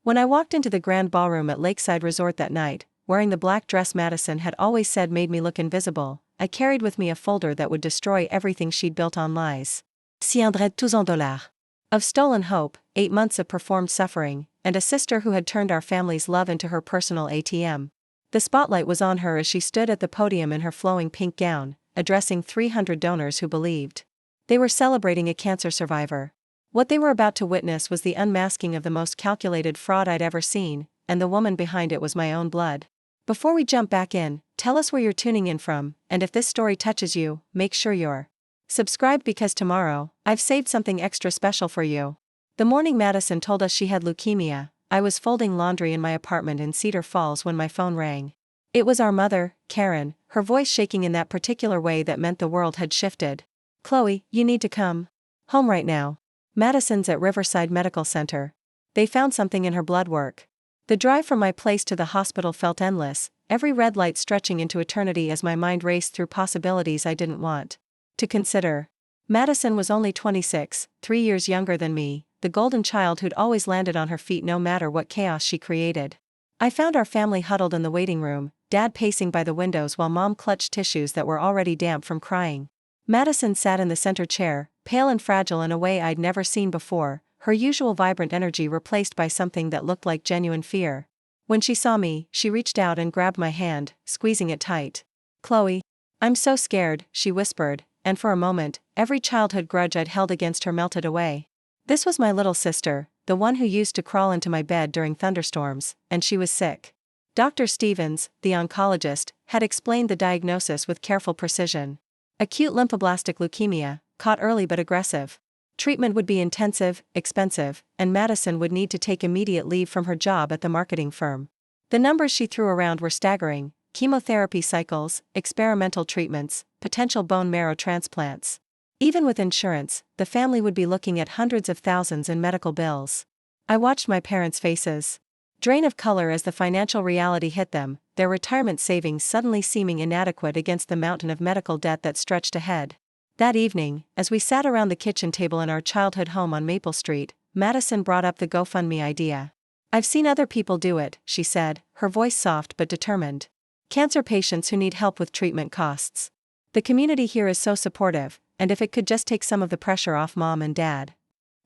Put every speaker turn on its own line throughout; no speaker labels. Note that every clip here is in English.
When I walked into the Grand Ballroom at Lakeside Resort that night, wearing the black dress Madison had always said made me look invisible, I carried with me a folder that would destroy everything she'd built on lies. Tiendrait tous en dollars. Of stolen hope, 8 months of performed suffering, and a sister who had turned our family's love into her personal ATM. The spotlight was on her as she stood at the podium in her flowing pink gown, addressing 300 donors who believed they were celebrating a cancer survivor. What they were about to witness was the unmasking of the most calculated fraud I'd ever seen, and the woman behind it was my own blood. Before we jump back in, tell us where you're tuning in from, and if this story touches you, make sure you're subscribed because tomorrow, I've saved something extra special for you. The morning Madison told us she had leukemia, I was folding laundry in my apartment in Cedar Falls when my phone rang. It was our mother, Karen, her voice shaking in that particular way that meant the world had shifted. Chloe, you need to come home right now. Madison's at Riverside Medical Center. They found something in her blood work. The drive from my place to the hospital felt endless, every red light stretching into eternity as my mind raced through possibilities I didn't want to consider. Madison was only 26, 3 years younger than me, the golden child who'd always landed on her feet no matter what chaos she created. I found our family huddled in the waiting room, Dad pacing by the windows while Mom clutched tissues that were already damp from crying. Madison sat in the center chair, pale and fragile in a way I'd never seen before, her usual vibrant energy replaced by something that looked like genuine fear. When she saw me, she reached out and grabbed my hand, squeezing it tight. Chloe, I'm so scared, she whispered, and for a moment, every childhood grudge I'd held against her melted away. This was my little sister, the one who used to crawl into my bed during thunderstorms, and she was sick. Dr. Stevens, the oncologist, had explained the diagnosis with careful precision. Acute lymphoblastic leukemia, caught early but aggressive. Treatment would be intensive, expensive, and Madison would need to take immediate leave from her job at the marketing firm. The numbers she threw around were staggering: chemotherapy cycles, experimental treatments, potential bone marrow transplants. Even with insurance, the family would be looking at hundreds of thousands in medical bills. I watched my parents' faces drain of color as the financial reality hit them, their retirement savings suddenly seeming inadequate against the mountain of medical debt that stretched ahead. That evening, as we sat around the kitchen table in our childhood home on Maple Street, Madison brought up the GoFundMe idea. I've seen other people do it, she said, her voice soft but determined. Cancer patients who need help with treatment costs. The community here is so supportive, and if it could just take some of the pressure off Mom and Dad.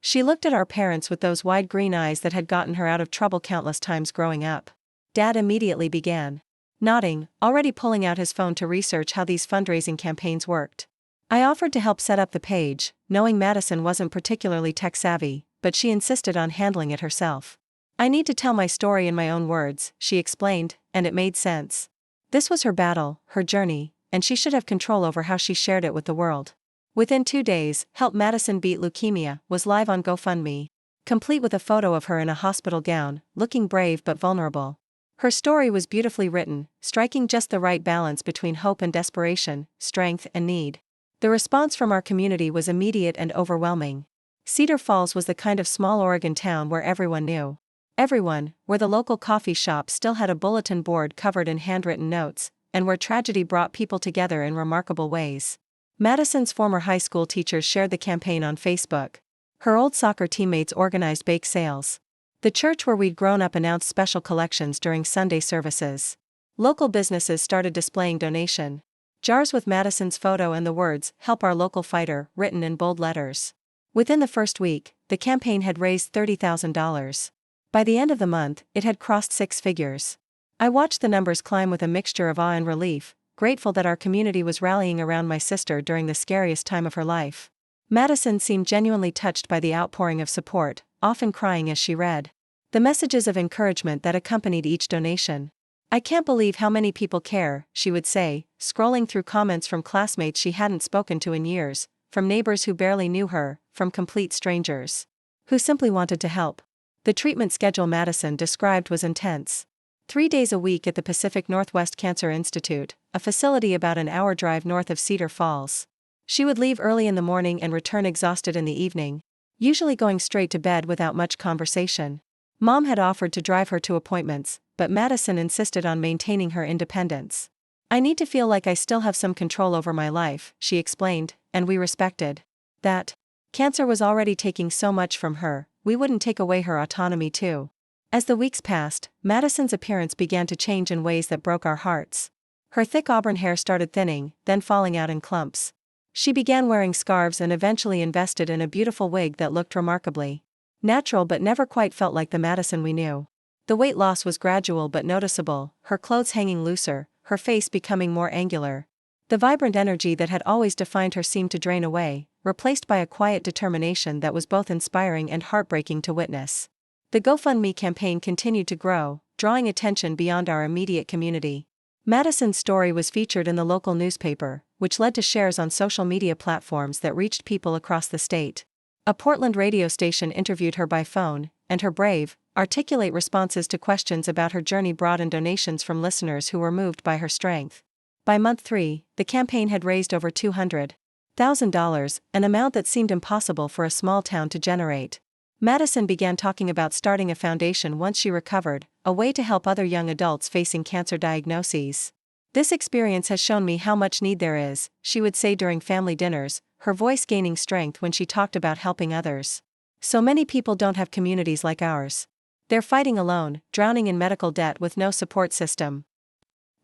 She looked at our parents with those wide green eyes that had gotten her out of trouble countless times growing up. Dad immediately began nodding, already pulling out his phone to research how these fundraising campaigns worked. I offered to help set up the page, knowing Madison wasn't particularly tech-savvy, but she insisted on handling it herself. I need to tell my story in my own words, she explained, and it made sense. This was her battle, her journey, and she should have control over how she shared it with the world. Within 2 days, Help Madison Beat Leukemia was live on GoFundMe, complete with a photo of her in a hospital gown, looking brave but vulnerable. Her story was beautifully written, striking just the right balance between hope and desperation, strength and need. The response from our community was immediate and overwhelming. Cedar Falls was the kind of small Oregon town where everyone knew everyone, where the local coffee shop still had a bulletin board covered in handwritten notes, and where tragedy brought people together in remarkable ways. Madison's former high school teachers shared the campaign on Facebook. Her old soccer teammates organized bake sales. The church where we'd grown up announced special collections during Sunday services. Local businesses started displaying donation jars with Madison's photo and the words, "Help our local fighter," written in bold letters. Within the first week, the campaign had raised $30,000. By the end of the month, it had crossed 6 figures. I watched the numbers climb with a mixture of awe and relief, grateful that our community was rallying around my sister during the scariest time of her life. Madison seemed genuinely touched by the outpouring of support, often crying as she read the messages of encouragement that accompanied each donation. I can't believe how many people care, she would say, scrolling through comments from classmates she hadn't spoken to in years, from neighbors who barely knew her, from complete strangers who simply wanted to help. The treatment schedule Madison described was intense. 3 days a week at the Pacific Northwest Cancer Institute, a facility about an hour drive north of Cedar Falls. She would leave early in the morning and return exhausted in the evening, usually going straight to bed without much conversation. Mom had offered to drive her to appointments, but Madison insisted on maintaining her independence. I need to feel like I still have some control over my life, she explained, and we respected that. Cancer was already taking so much from her, we wouldn't take away her autonomy too. As the weeks passed, Madison's appearance began to change in ways that broke our hearts. Her thick auburn hair started thinning, then falling out in clumps. She began wearing scarves and eventually invested in a beautiful wig that looked remarkably natural but never quite felt like the Madison we knew. The weight loss was gradual but noticeable, her clothes hanging looser, her face becoming more angular. The vibrant energy that had always defined her seemed to drain away, replaced by a quiet determination that was both inspiring and heartbreaking to witness. The GoFundMe campaign continued to grow, drawing attention beyond our immediate community. Madison's story was featured in the local newspaper, which led to shares on social media platforms that reached people across the state. A Portland radio station interviewed her by phone, and her brave, articulate responses to questions about her journey brought in donations from listeners who were moved by her strength. By month 3, the campaign had raised over $200,000, an amount that seemed impossible for a small town to generate. Madison began talking about starting a foundation once she recovered, a way to help other young adults facing cancer diagnoses. "This experience has shown me how much need there is," she would say during family dinners, her voice gaining strength when she talked about helping others. "So many people don't have communities like ours. They're fighting alone, drowning in medical debt with no support system."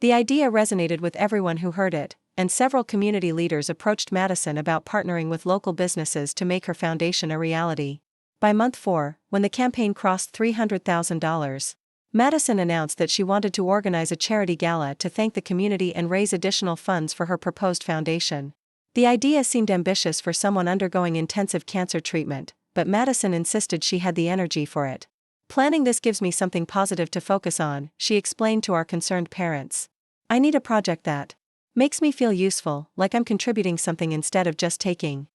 The idea resonated with everyone who heard it, and several community leaders approached Madison about partnering with local businesses to make her foundation a reality. By month 4, when the campaign crossed $300,000, Madison announced that she wanted to organize a charity gala to thank the community and raise additional funds for her proposed foundation. The idea seemed ambitious for someone undergoing intensive cancer treatment, but Madison insisted she had the energy for it. "Planning this gives me something positive to focus on," she explained to our concerned parents. "I need a project that makes me feel useful, like I'm contributing something instead of just taking."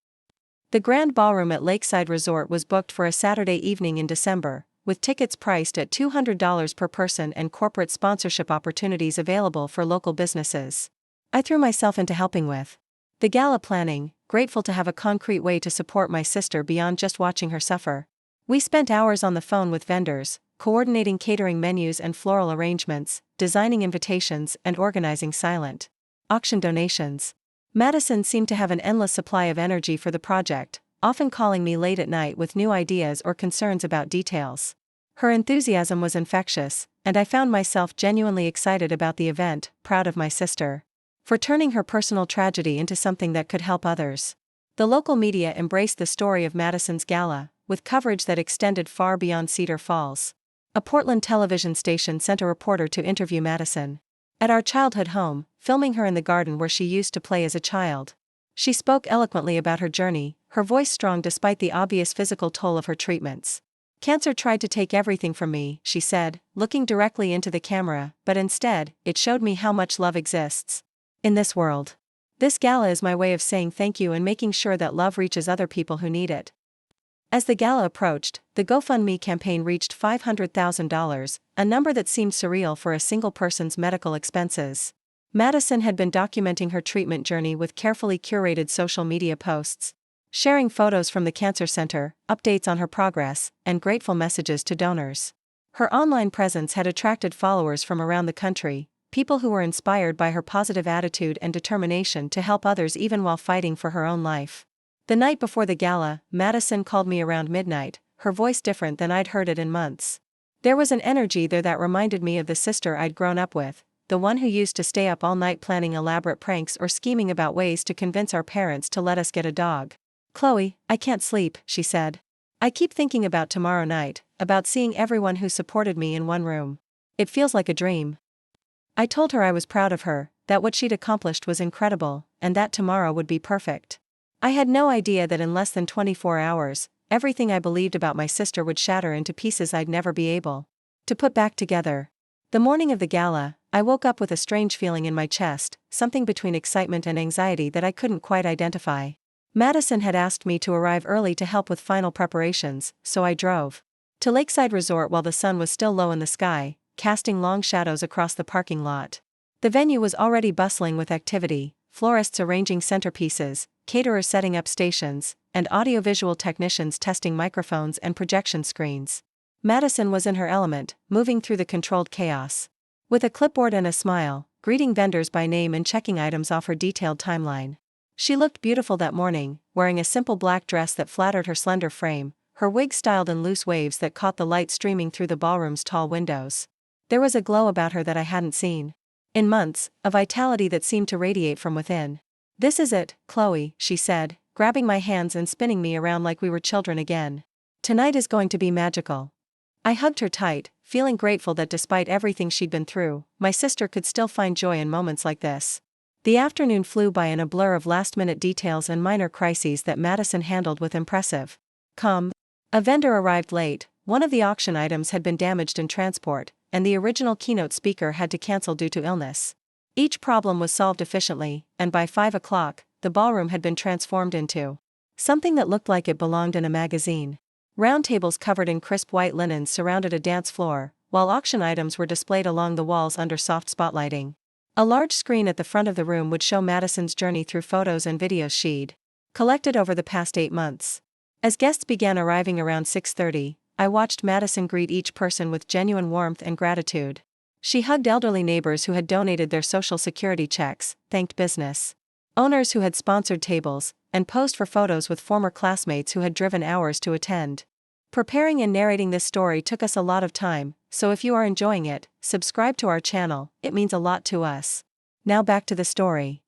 The Grand Ballroom at Lakeside Resort was booked for a Saturday evening in December, with tickets priced at $200 per person and corporate sponsorship opportunities available for local businesses. I threw myself into helping with the gala planning, grateful to have a concrete way to support my sister beyond just watching her suffer. We spent hours on the phone with vendors, coordinating catering menus and floral arrangements, designing invitations and organizing silent auction donations. Madison seemed to have an endless supply of energy for the project, often calling me late at night with new ideas or concerns about details. Her enthusiasm was infectious, and I found myself genuinely excited about the event, proud of my sister for turning her personal tragedy into something that could help others. The local media embraced the story of Madison's gala, with coverage that extended far beyond Cedar Falls. A Portland television station sent a reporter to interview Madison at our childhood home, filming her in the garden where she used to play as a child. She spoke eloquently about her journey, her voice strong despite the obvious physical toll of her treatments. "Cancer tried to take everything from me," she said, looking directly into the camera, "but instead, it showed me how much love exists in this world. This gala is my way of saying thank you and making sure that love reaches other people who need it." As the gala approached, the GoFundMe campaign reached $500,000, a number that seemed surreal for a single person's medical expenses. Madison had been documenting her treatment journey with carefully curated social media posts, sharing photos from the cancer center, updates on her progress, and grateful messages to donors. Her online presence had attracted followers from around the country, people who were inspired by her positive attitude and determination to help others even while fighting for her own life. The night before the gala, Madison called me around midnight, her voice different than I'd heard it in months. There was an energy there that reminded me of the sister I'd grown up with, the one who used to stay up all night planning elaborate pranks or scheming about ways to convince our parents to let us get a dog. "Chloe, I can't sleep," she said. "I keep thinking about tomorrow night, about seeing everyone who supported me in one room. It feels like a dream." I told her I was proud of her, that what she'd accomplished was incredible, and that tomorrow would be perfect. I had no idea that in less than 24 hours, everything I believed about my sister would shatter into pieces I'd never be able to put back together. The morning of the gala, I woke up with a strange feeling in my chest, something between excitement and anxiety that I couldn't quite identify. Madison had asked me to arrive early to help with final preparations, so I drove to Lakeside Resort while the sun was still low in the sky, casting long shadows across the parking lot. The venue was already bustling with activity, florists arranging centerpieces, caterers setting up stations, and audiovisual technicians testing microphones and projection screens. Madison was in her element, moving through the controlled chaos. With a clipboard and a smile, greeting vendors by name and checking items off her detailed timeline. She looked beautiful that morning, wearing a simple black dress that flattered her slender frame, her wig styled in loose waves that caught the light streaming through the ballroom's tall windows. There was a glow about her that I hadn't seen in months, a vitality that seemed to radiate from within. "This is it, Chloe," she said, grabbing my hands and spinning me around like we were children again. "Tonight is going to be magical." I hugged her tight, feeling grateful that despite everything she'd been through, my sister could still find joy in moments like this. The afternoon flew by in a blur of last-minute details and minor crises that Madison handled with impressive calm. A vendor arrived late, one of the auction items had been damaged in transport, and the original keynote speaker had to cancel due to illness. Each problem was solved efficiently, and by 5 o'clock, the ballroom had been transformed into something that looked like it belonged in a magazine. Round tables covered in crisp white linens surrounded a dance floor, while auction items were displayed along the walls under soft spotlighting. A large screen at the front of the room would show Madison's journey through photos and videos she'd collected over the past 8 months. As guests began arriving around 6:30, I watched Madison greet each person with genuine warmth and gratitude. She hugged elderly neighbors who had donated their Social Security checks, thanked business owners who had sponsored tables, and posed for photos with former classmates who had driven hours to attend. Preparing and narrating this story took us a lot of time, so if you are enjoying it, subscribe to our channel, it means a lot to us. Now back to the story.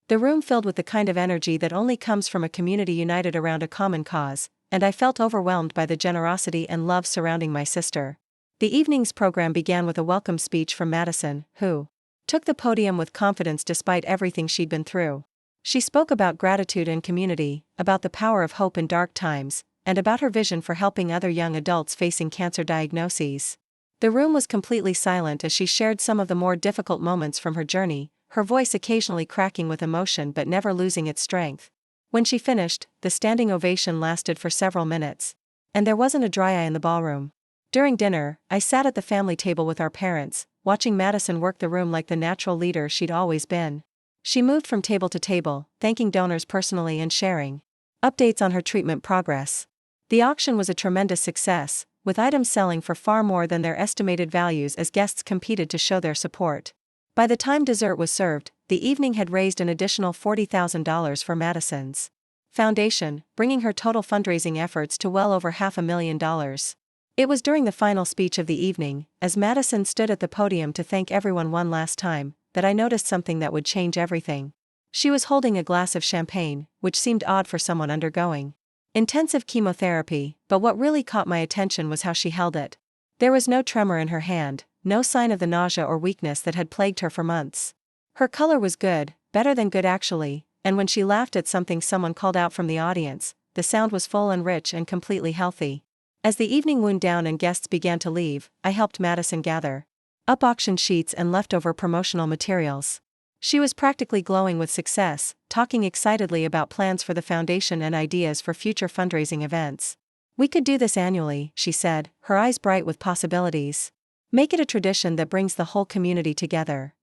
The room filled with the kind of energy that only comes from a community united around a common cause, and I felt overwhelmed by the generosity and love surrounding my sister. The evening's program began with a welcome speech from Madison, who took the podium with confidence despite everything she'd been through. She spoke about gratitude and community, about the power of hope in dark times, and about her vision for helping other young adults facing cancer diagnoses. The room was completely silent as she shared some of the more difficult moments from her journey, her voice occasionally cracking with emotion but never losing its strength. When she finished, the standing ovation lasted for several minutes. And there wasn't a dry eye in the ballroom. During dinner, I sat at the family table with our parents, watching Madison work the room like the natural leader she'd always been. She moved from table to table, thanking donors personally and sharing updates on her treatment progress. The auction was a tremendous success, with items selling for far more than their estimated values as guests competed to show their support. By the time dessert was served, the evening had raised an additional $40,000 for Madison's foundation, bringing her total fundraising efforts to well over $500,000. It was during the final speech of the evening, as Madison stood at the podium to thank everyone one last time, that I noticed something that would change everything. She was holding a glass of champagne, which seemed odd for someone undergoing intensive chemotherapy, but what really caught my attention was how she held it. There was no tremor in her hand, no sign of the nausea or weakness that had plagued her for months. Her color was good, better than good actually, and when she laughed at something someone called out from the audience, the sound was full and rich and completely healthy. As the evening wound down and guests began to leave, I helped Madison gather up auction sheets and leftover promotional materials. She was practically glowing with success, talking excitedly about plans for the foundation and ideas for future fundraising events. "We could do this annually," she said, her eyes bright with possibilities. "Make it a tradition that brings the whole community together."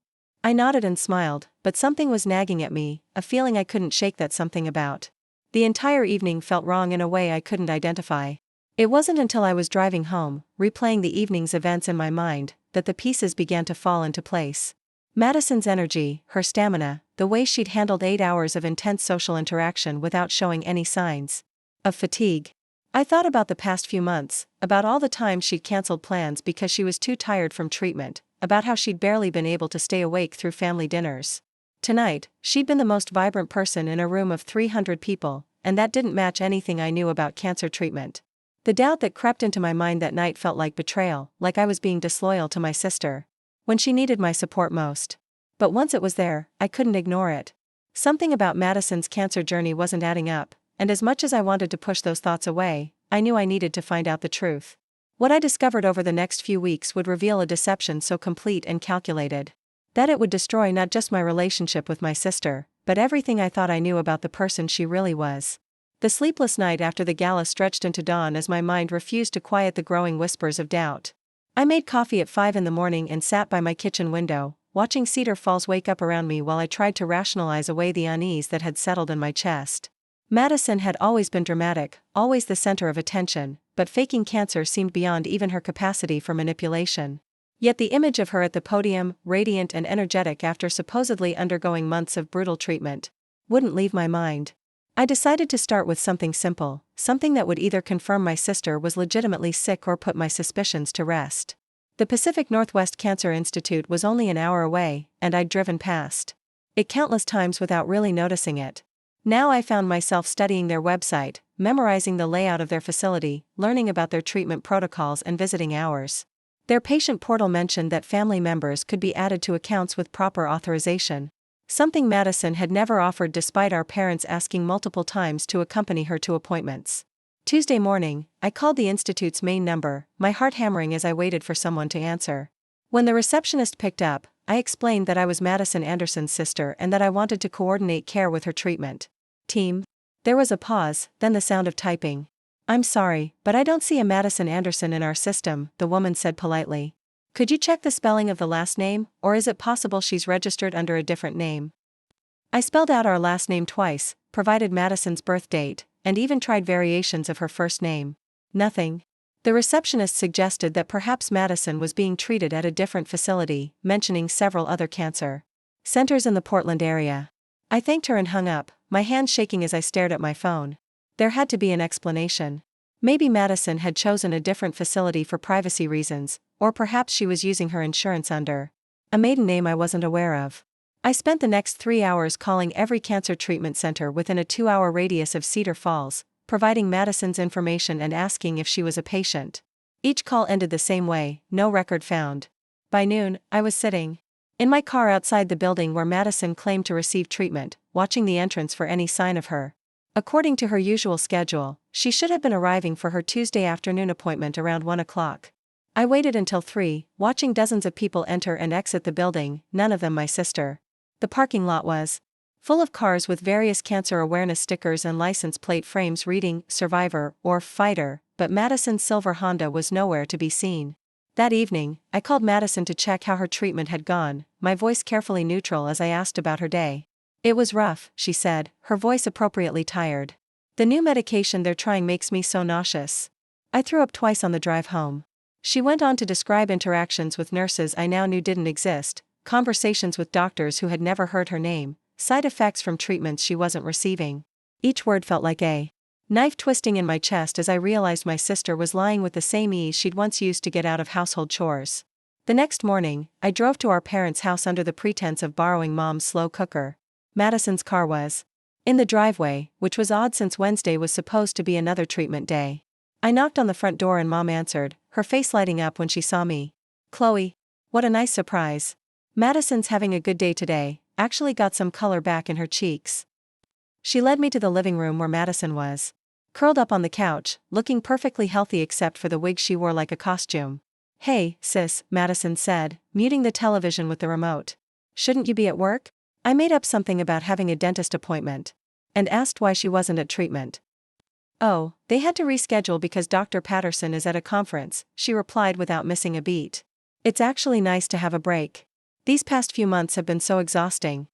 I nodded and smiled, but something was nagging at me, a feeling I couldn't shake that something about. The entire evening felt wrong in a way I couldn't identify. It wasn't until I was driving home, replaying the evening's events in my mind, that the pieces began to fall into place. Madison's energy, her stamina, the way she'd handled 8 hours of intense social interaction without showing any signs of fatigue. I thought about the past few months, about all the times she'd canceled plans because she was too tired from treatment, about how she'd barely been able to stay awake through family dinners. Tonight, she'd been the most vibrant person in a room of 300 people, and that didn't match anything I knew about cancer treatment. The doubt that crept into my mind that night felt like betrayal, like I was being disloyal to my sister when she needed my support most. But once it was there, I couldn't ignore it. Something about Madison's cancer journey wasn't adding up, and as much as I wanted to push those thoughts away, I knew I needed to find out the truth. What I discovered over the next few weeks would reveal a deception so complete and calculated that it would destroy not just my relationship with my sister, but everything I thought I knew about the person she really was. The sleepless night after the gala stretched into dawn as my mind refused to quiet the growing whispers of doubt. I made coffee at 5 in the morning and sat by my kitchen window, watching Cedar Falls wake up around me while I tried to rationalize away the unease that had settled in my chest. Madison had always been dramatic, always the center of attention, but faking cancer seemed beyond even her capacity for manipulation. Yet the image of her at the podium, radiant and energetic after supposedly undergoing months of brutal treatment, wouldn't leave my mind. I decided to start with something simple, something that would either confirm my sister was legitimately sick or put my suspicions to rest. The Pacific Northwest Cancer Institute was only an hour away, and I'd driven past it countless times without really noticing it. Now I found myself studying their website, memorizing the layout of their facility, learning about their treatment protocols and visiting hours. Their patient portal mentioned that family members could be added to accounts with proper authorization. Something Madison had never offered despite our parents asking multiple times to accompany her to appointments. Tuesday morning, I called the institute's main number, my heart hammering as I waited for someone to answer. When the receptionist picked up, I explained that I was Madison Anderson's sister and that I wanted to coordinate care with her treatment team. There was a pause, then the sound of typing. "I'm sorry, but I don't see a Madison Anderson in our system," the woman said politely. "Could you check the spelling of the last name, or is it possible she's registered under a different name?" I spelled out our last name twice, provided Madison's birth date, and even tried variations of her first name. Nothing. The receptionist suggested that perhaps Madison was being treated at a different facility, mentioning several other cancer centers in the Portland area. I thanked her and hung up, my hands shaking as I stared at my phone. There had to be an explanation. Maybe Madison had chosen a different facility for privacy reasons, or perhaps she was using her insurance under a maiden name I wasn't aware of. I spent the next 3 hours calling every cancer treatment center within a 2-hour radius of Cedar Falls, providing Madison's information and asking if she was a patient. Each call ended the same way, no record found. By noon, I was sitting in my car outside the building where Madison claimed to receive treatment, watching the entrance for any sign of her. According to her usual schedule, she should have been arriving for her Tuesday afternoon appointment around 1 o'clock. I waited until 3, watching dozens of people enter and exit the building, none of them my sister. The parking lot was full of cars with various cancer awareness stickers and license plate frames reading "Survivor" or "Fighter," but Madison's silver Honda was nowhere to be seen. That evening, I called Madison to check how her treatment had gone, my voice carefully neutral as I asked about her day. "It was rough," she said, her voice appropriately tired. "The new medication they're trying makes me so nauseous. I threw up twice on the drive home." She went on to describe interactions with nurses I now knew didn't exist, conversations with doctors who had never heard her name, side effects from treatments she wasn't receiving. Each word felt like a knife twisting in my chest as I realized my sister was lying with the same ease she'd once used to get out of household chores. The next morning, I drove to our parents' house under the pretense of borrowing Mom's slow cooker. Madison's car was in the driveway, which was odd since Wednesday was supposed to be another treatment day. I knocked on the front door and Mom answered, her face lighting up when she saw me. "Chloe. What a nice surprise. Madison's having a good day today," actually got some color back in her cheeks. She led me to the living room where Madison was curled up on the couch, looking perfectly healthy except for the wig she wore like a costume. "Hey, sis," Madison said, muting the television with the remote. "Shouldn't you be at work?" I made up something about having a dentist appointment and asked why she wasn't at treatment. "Oh, they had to reschedule because Dr. Patterson is at a conference," she replied without missing a beat. "It's actually nice to have a break. These past few months have been so exhausting."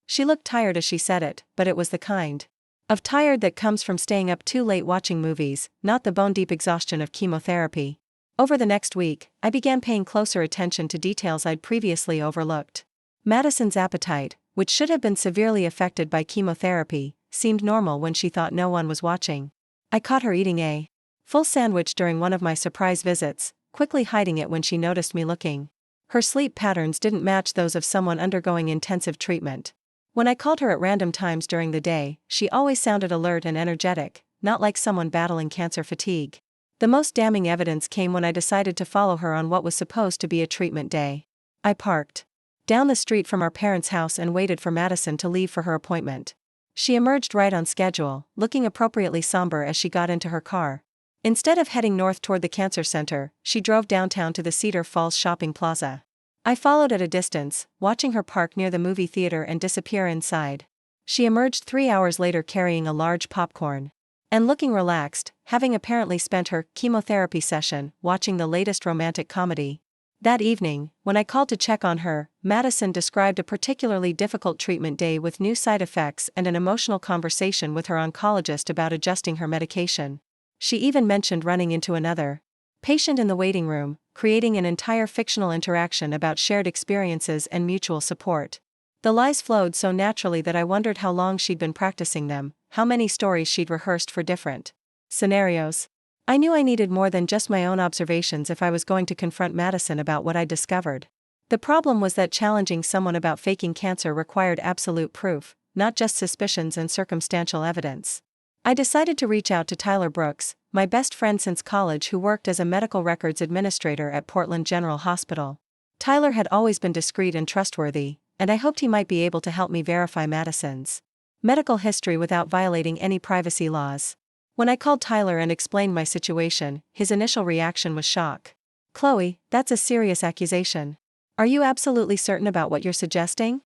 She looked tired as she said it, but it was the kind of tired that comes from staying up too late watching movies, not the bone-deep exhaustion of chemotherapy. Over the next week, I began paying closer attention to details I'd previously overlooked. Madison's appetite, which should have been severely affected by chemotherapy, seemed normal when she thought no one was watching. I caught her eating a full sandwich during one of my surprise visits, quickly hiding it when she noticed me looking. Her sleep patterns didn't match those of someone undergoing intensive treatment. When I called her at random times during the day, she always sounded alert and energetic, not like someone battling cancer fatigue. The most damning evidence came when I decided to follow her on what was supposed to be a treatment day. I parked down the street from our parents' house and waited for Madison to leave for her appointment. She emerged right on schedule, looking appropriately somber as she got into her car. Instead of heading north toward the cancer center, she drove downtown to the Cedar Falls shopping plaza. I followed at a distance, watching her park near the movie theater and disappear inside. She emerged 3 hours later carrying a large popcorn and looking relaxed, having apparently spent her chemotherapy session watching the latest romantic comedy. That evening, when I called to check on her, Madison described a particularly difficult treatment day with new side effects and an emotional conversation with her oncologist about adjusting her medication. She even mentioned running into another patient in the waiting room, creating an entire fictional interaction about shared experiences and mutual support. The lies flowed so naturally that I wondered how long she'd been practicing them, how many stories she'd rehearsed for different scenarios. I knew I needed more than just my own observations if I was going to confront Madison about what I'd discovered. The problem was that challenging someone about faking cancer required absolute proof, not just suspicions and circumstantial evidence. I decided to reach out to Tyler Brooks, my best friend since college who worked as a medical records administrator at Portland General Hospital. Tyler had always been discreet and trustworthy, and I hoped he might be able to help me verify Madison's medical history without violating any privacy laws. When I called Tyler and explained my situation, his initial reaction was shock. "Chloe, that's a serious accusation. Are you absolutely certain about what you're suggesting?"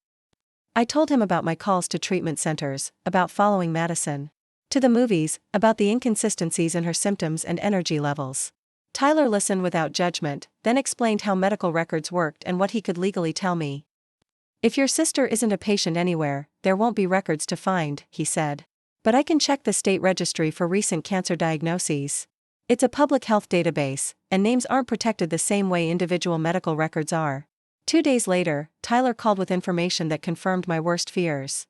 I told him about my calls to treatment centers, about following Madison to the movies, about the inconsistencies in her symptoms and energy levels. Tyler listened without judgment, then explained how medical records worked and what he could legally tell me. "If your sister isn't a patient anywhere, there won't be records to find," he said. "But I can check the state registry for recent cancer diagnoses. It's a public health database, and names aren't protected the same way individual medical records are." 2 days later, Tyler called with information that confirmed my worst fears.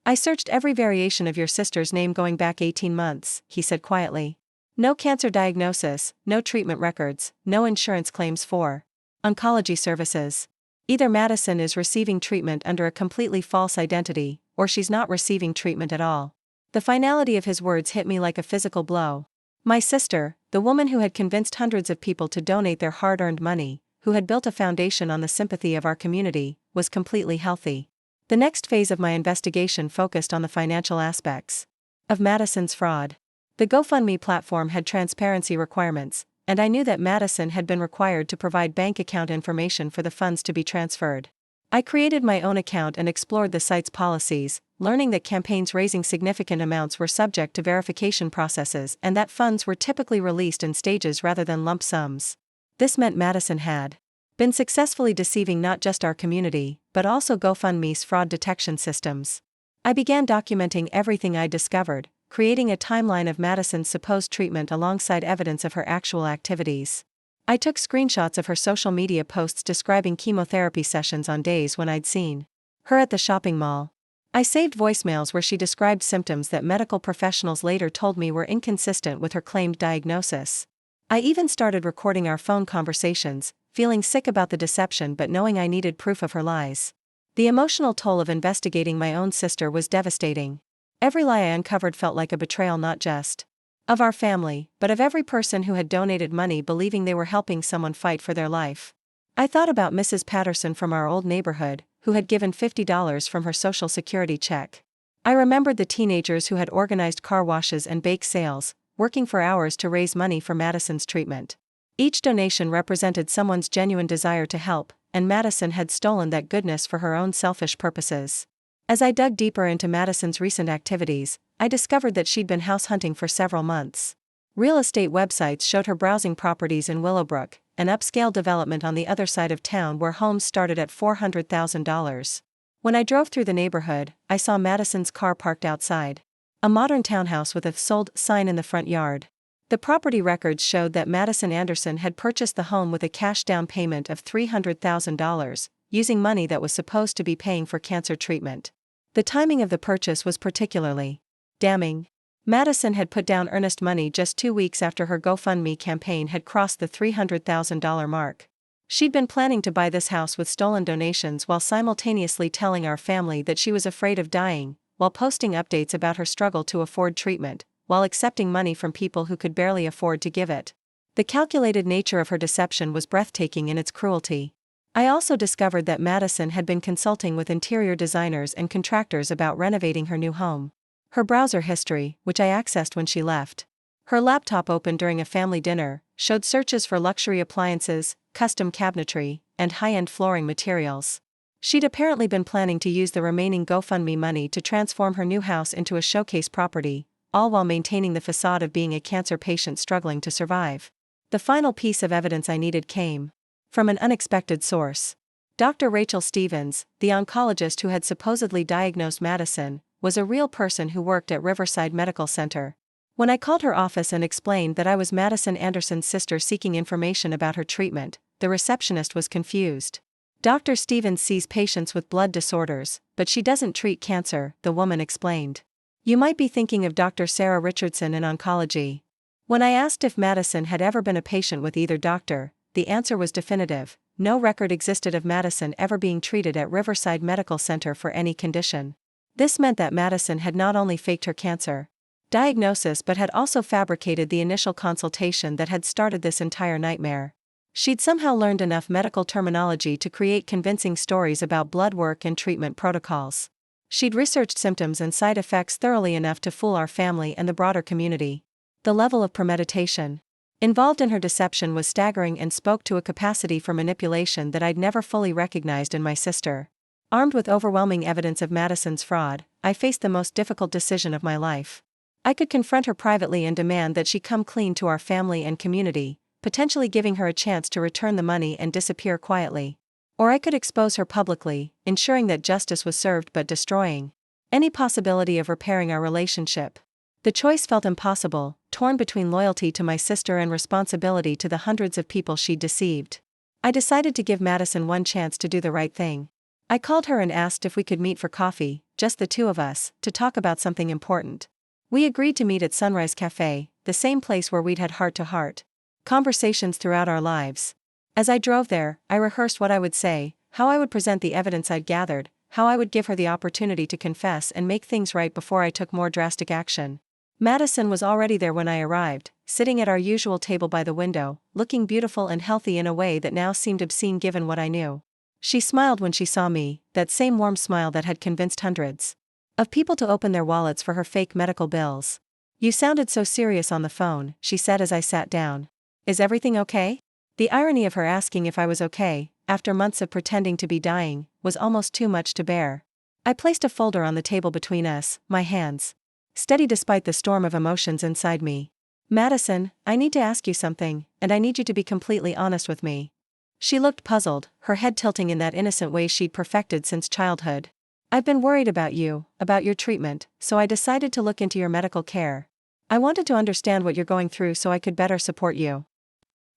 "I searched every variation of your sister's name going back 18 months, he said quietly. "No cancer diagnosis, no treatment records, no insurance claims for oncology services. Either Madison is receiving treatment under a completely false identity, or she's not receiving treatment at all." The finality of his words hit me like a physical blow. My sister, the woman who had convinced hundreds of people to donate their hard-earned money, who had built a foundation on the sympathy of our community, was completely healthy. The next phase of my investigation focused on the financial aspects of Madison's fraud. The GoFundMe platform had transparency requirements, and I knew that Madison had been required to provide bank account information for the funds to be transferred. I created my own account and explored the site's policies, learning that campaigns raising significant amounts were subject to verification processes and that funds were typically released in stages rather than lump sums. This meant Madison had been successfully deceiving not just our community, but also GoFundMe's fraud detection systems. I began documenting everything I discovered, creating a timeline of Madison's supposed treatment alongside evidence of her actual activities. I took screenshots of her social media posts describing chemotherapy sessions on days when I'd seen her at the shopping mall. I saved voicemails where she described symptoms that medical professionals later told me were inconsistent with her claimed diagnosis. I even started recording our phone conversations, feeling sick about the deception but knowing I needed proof of her lies. The emotional toll of investigating my own sister was devastating. Every lie I uncovered felt like a betrayal not just of our family, but of every person who had donated money believing they were helping someone fight for their life. I thought about Mrs. Patterson from our old neighborhood, who had given $50 from her Social Security check. I remembered the teenagers who had organized car washes and bake sales, working for hours to raise money for Madison's treatment. Each donation represented someone's genuine desire to help, and Madison had stolen that goodness for her own selfish purposes. As I dug deeper into Madison's recent activities, I discovered that she'd been house hunting for several months. Real estate websites showed her browsing properties in Willowbrook, an upscale development on the other side of town where homes started at $400,000. When I drove through the neighborhood, I saw Madison's car parked outside a modern townhouse with a "sold" sign in the front yard. The property records showed that Madison Anderson had purchased the home with a cash down payment of $300,000, using money that was supposed to be paying for cancer treatment. The timing of the purchase was particularly damning. Madison had put down earnest money just 2 weeks after her GoFundMe campaign had crossed the $300,000 mark. She'd been planning to buy this house with stolen donations while simultaneously telling our family that she was afraid of dying, while posting updates about her struggle to afford treatment, while accepting money from people who could barely afford to give it. The calculated nature of her deception was breathtaking in its cruelty. I also discovered that Madison had been consulting with interior designers and contractors about renovating her new home. Her browser history, which I accessed when she left her laptop open during a family dinner, showed searches for luxury appliances, custom cabinetry, and high-end flooring materials. She'd apparently been planning to use the remaining GoFundMe money to transform her new house into a showcase property, all while maintaining the facade of being a cancer patient struggling to survive. The final piece of evidence I needed came from an unexpected source. Dr. Rachel Stevens, the oncologist who had supposedly diagnosed Madison, was a real person who worked at Riverside Medical Center. When I called her office and explained that I was Madison Anderson's sister seeking information about her treatment, the receptionist was confused. "Dr. Stevens sees patients with blood disorders, but she doesn't treat cancer," the woman explained. You might be thinking of Dr. Sarah Richardson in oncology. When I asked if Madison had ever been a patient with either doctor, the answer was definitive. No record existed of Madison ever being treated at Riverside Medical Center for any condition. This meant that Madison had not only faked her cancer diagnosis but had also fabricated the initial consultation that had started this entire nightmare. She'd somehow learned enough medical terminology to create convincing stories about blood work and treatment protocols. She'd researched symptoms and side effects thoroughly enough to fool our family and the broader community. The level of premeditation involved in her deception was staggering and spoke to a capacity for manipulation that I'd never fully recognized in my sister. Armed with overwhelming evidence of Madison's fraud, I faced the most difficult decision of my life. I could confront her privately and demand that she come clean to our family and community, potentially giving her a chance to return the money and disappear quietly. Or I could expose her publicly, ensuring that justice was served but destroying any possibility of repairing our relationship. The choice felt impossible, torn between loyalty to my sister and responsibility to the hundreds of people she'd deceived. I decided to give Madison one chance to do the right thing. I called her and asked if we could meet for coffee, just the two of us, to talk about something important. We agreed to meet at Sunrise Cafe, the same place where we'd had heart-to-heart conversations throughout our lives. As I drove there, I rehearsed what I would say, how I would present the evidence I'd gathered, how I would give her the opportunity to confess and make things right before I took more drastic action. Madison was already there when I arrived, sitting at our usual table by the window, looking beautiful and healthy in a way that now seemed obscene given what I knew. She smiled when she saw me, that same warm smile that had convinced hundreds of people to open their wallets for her fake medical bills. "You sounded so serious on the phone," she said as I sat down. "Is everything okay?" The irony of her asking if I was okay, after months of pretending to be dying, was almost too much to bear. I placed a folder on the table between us, my hands steady despite the storm of emotions inside me. "Madison, I need to ask you something, and I need you to be completely honest with me." She looked puzzled, her head tilting in that innocent way she'd perfected since childhood. "I've been worried about you, about your treatment, so I decided to look into your medical care. I wanted to understand what you're going through so I could better support you."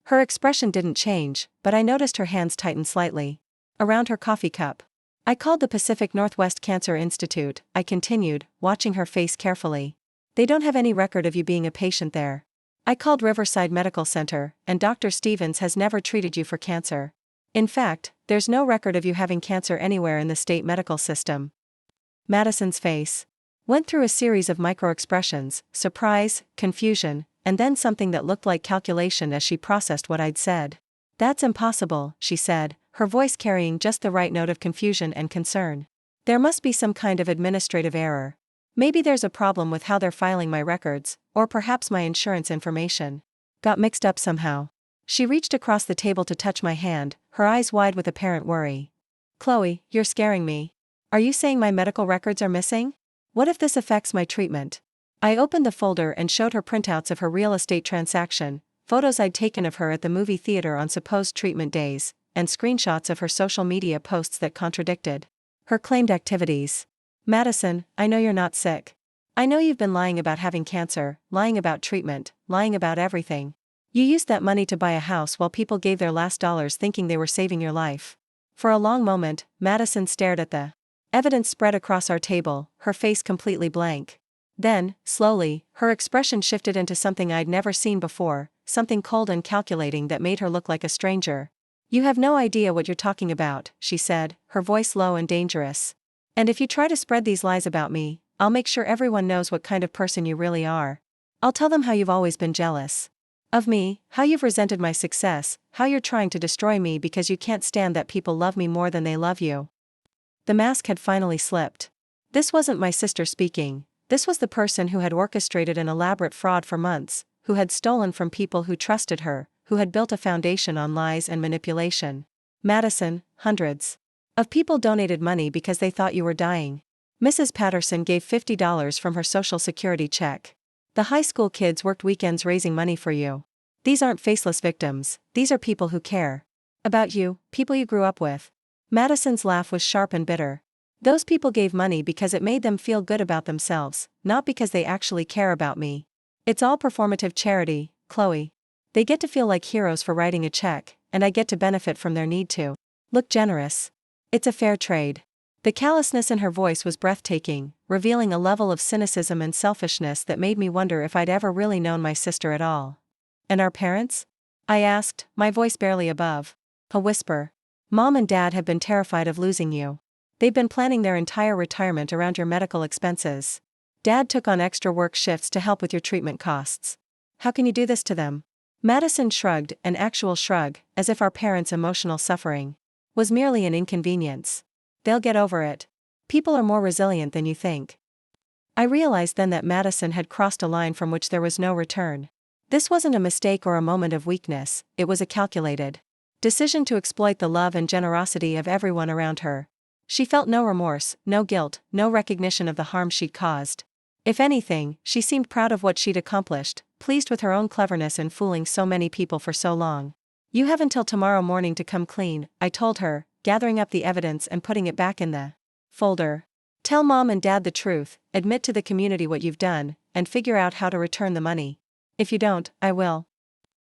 Her expression didn't change, but I noticed her hands tighten slightly around her coffee cup. "I called the Pacific Northwest Cancer Institute," I continued, watching her face carefully. "They don't have any record of you being a patient there. I called Riverside Medical Center, and Dr. Stevens has never treated you for cancer. In fact, there's no record of you having cancer anywhere in the state medical system." Madison's face went through a series of micro-expressions: surprise, confusion, and then something that looked like calculation as she processed what I'd said. "That's impossible," she said, her voice carrying just the right note of confusion and concern. "There must be some kind of administrative error. Maybe there's a problem with how they're filing my records, or perhaps my insurance information got mixed up somehow." She reached across the table to touch my hand, her eyes wide with apparent worry. "Chloe, you're scaring me. Are you saying my medical records are missing? What if this affects my treatment?" I opened the folder and showed her printouts of her real estate transaction, photos I'd taken of her at the movie theater on supposed treatment days, and screenshots of her social media posts that contradicted her claimed activities. "Madison, I know you're not sick. I know you've been lying about having cancer, lying about treatment, lying about everything. You used that money to buy a house while people gave their last dollars thinking they were saving your life." For a long moment, Madison stared at the evidence spread across our table, her face completely blank. Then, slowly, her expression shifted into something I'd never seen before, something cold and calculating that made her look like a stranger. "You have no idea what you're talking about," she said, her voice low and dangerous. "And if you try to spread these lies about me, I'll make sure everyone knows what kind of person you really are. I'll tell them how you've always been jealous of me, how you've resented my success, how you're trying to destroy me because you can't stand that people love me more than they love you." The mask had finally slipped. This wasn't my sister speaking. This was the person who had orchestrated an elaborate fraud for months, who had stolen from people who trusted her, who had built a foundation on lies and manipulation. "Madison, hundreds of people donated money because they thought you were dying. Mrs. Patterson gave $50 from her Social Security check. The high school kids worked weekends raising money for you. These aren't faceless victims, these are people who care about you, people you grew up with." Madison's laugh was sharp and bitter. "Those people gave money because it made them feel good about themselves, not because they actually care about me. It's all performative charity, Chloe. They get to feel like heroes for writing a check, and I get to benefit from their need to look generous. It's a fair trade." The callousness in her voice was breathtaking, revealing a level of cynicism and selfishness that made me wonder if I'd ever really known my sister at all. "And our parents?" I asked, my voice barely above a whisper. "Mom and Dad have been terrified of losing you. They've been planning their entire retirement around your medical expenses. Dad took on extra work shifts to help with your treatment costs. How can you do this to them?" Madison shrugged, an actual shrug, as if our parents' emotional suffering was merely an inconvenience. "They'll get over it. People are more resilient than you think." I realized then that Madison had crossed a line from which there was no return. This wasn't a mistake or a moment of weakness, it was a calculated decision to exploit the love and generosity of everyone around her. She felt no remorse, no guilt, no recognition of the harm she'd caused. If anything, she seemed proud of what she'd accomplished, pleased with her own cleverness in fooling so many people for so long. "You have until tomorrow morning to come clean," I told her, gathering up the evidence and putting it back in the folder. "Tell Mom and Dad the truth, admit to the community what you've done, and figure out how to return the money. If you don't, I will."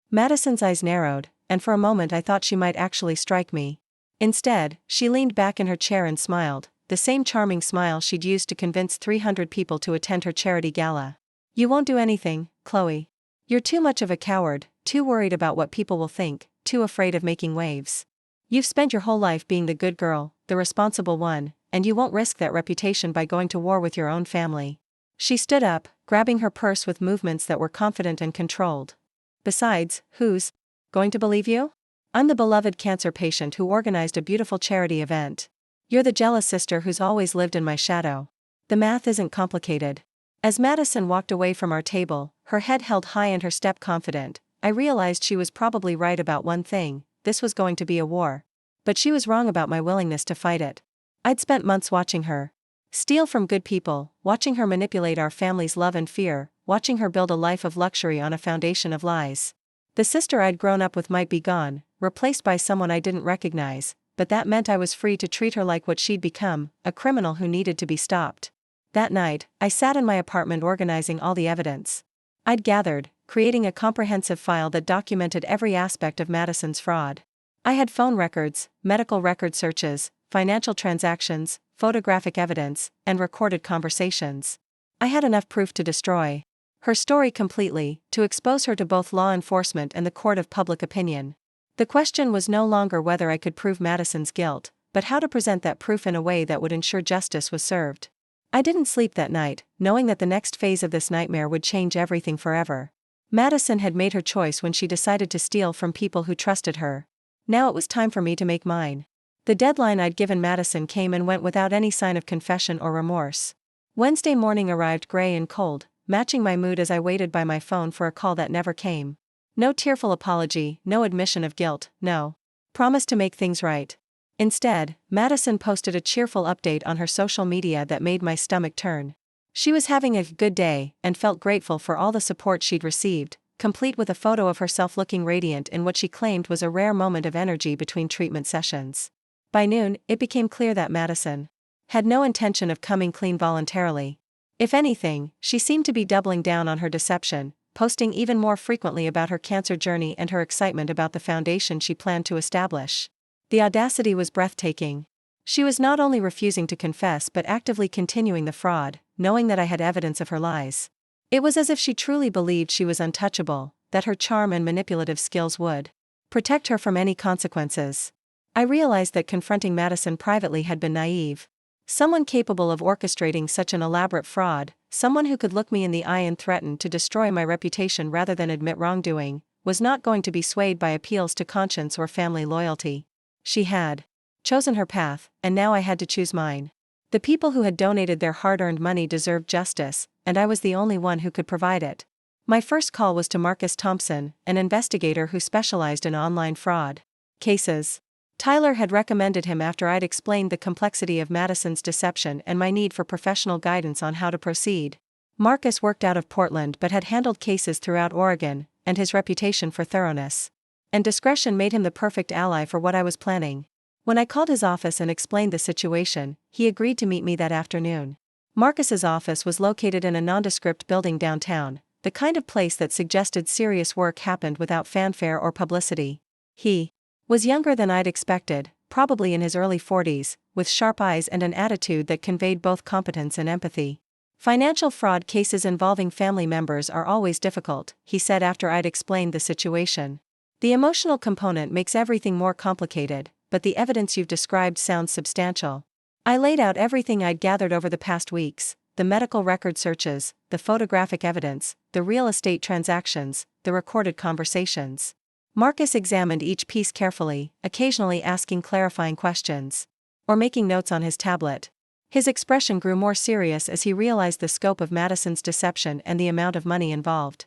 Madison's eyes narrowed, and for a moment I thought she might actually strike me. Instead, she leaned back in her chair and smiled, the same charming smile she'd used to convince 300 people to attend her charity gala. "You won't do anything, Chloe. You're too much of a coward, too worried about what people will think, too afraid of making waves. You've spent your whole life being the good girl, the responsible one, and you won't risk that reputation by going to war with your own family." She stood up, grabbing her purse with movements that were confident and controlled. "Besides, who's going to believe you? I'm the beloved cancer patient who organized a beautiful charity event. You're the jealous sister who's always lived in my shadow. The math isn't complicated." As Madison walked away from our table, her head held high and her step confident, I realized she was probably right about one thing: this was going to be a war. But she was wrong about my willingness to fight it. I'd spent months watching her steal from good people, watching her manipulate our family's love and fear, watching her build a life of luxury on a foundation of lies. The sister I'd grown up with might be gone, replaced by someone I didn't recognize, but that meant I was free to treat her like what she'd become, a criminal who needed to be stopped. That night, I sat in my apartment organizing all the evidence I'd gathered, creating a comprehensive file that documented every aspect of Madison's fraud. I had phone records, medical record searches, financial transactions, photographic evidence, and recorded conversations. I had enough proof to destroy her story completely, to expose her to both law enforcement and the court of public opinion. The question was no longer whether I could prove Madison's guilt, but how to present that proof in a way that would ensure justice was served. I didn't sleep that night, knowing that the next phase of this nightmare would change everything forever. Madison had made her choice when she decided to steal from people who trusted her. Now it was time for me to make mine. The deadline I'd given Madison came and went without any sign of confession or remorse. Wednesday morning arrived gray and cold, matching my mood as I waited by my phone for a call that never came. No tearful apology, no admission of guilt, no promise to make things right. Instead, Madison posted a cheerful update on her social media that made my stomach turn. She was having a good day, and felt grateful for all the support she'd received, complete with a photo of herself looking radiant in what she claimed was a rare moment of energy between treatment sessions. By noon, it became clear that Madison had no intention of coming clean voluntarily. If anything, she seemed to be doubling down on her deception, posting even more frequently about her cancer journey and her excitement about the foundation she planned to establish. The audacity was breathtaking. She was not only refusing to confess but actively continuing the fraud, knowing that I had evidence of her lies. It was as if she truly believed she was untouchable, that her charm and manipulative skills would protect her from any consequences. I realized that confronting Madison privately had been naive. Someone capable of orchestrating such an elaborate fraud, someone who could look me in the eye and threaten to destroy my reputation rather than admit wrongdoing, was not going to be swayed by appeals to conscience or family loyalty. She had chosen her path, and now I had to choose mine. The people who had donated their hard-earned money deserved justice, and I was the only one who could provide it. My first call was to Marcus Thompson, an investigator who specialized in online fraud cases. Tyler had recommended him after I'd explained the complexity of Madison's deception and my need for professional guidance on how to proceed. Marcus worked out of Portland but had handled cases throughout Oregon, and his reputation for thoroughness and discretion made him the perfect ally for what I was planning. When I called his office and explained the situation, he agreed to meet me that afternoon. Marcus's office was located in a nondescript building downtown, the kind of place that suggested serious work happened without fanfare or publicity. He was younger than I'd expected, probably in his early 40s, with sharp eyes and an attitude that conveyed both competence and empathy. Financial fraud cases involving family members are always difficult, he said after I'd explained the situation. The emotional component makes everything more complicated, but the evidence you've described sounds substantial. I laid out everything I'd gathered over the past weeks: the medical record searches, the photographic evidence, the real estate transactions, the recorded conversations. Marcus examined each piece carefully, occasionally asking clarifying questions or making notes on his tablet. His expression grew more serious as he realized the scope of Madison's deception and the amount of money involved.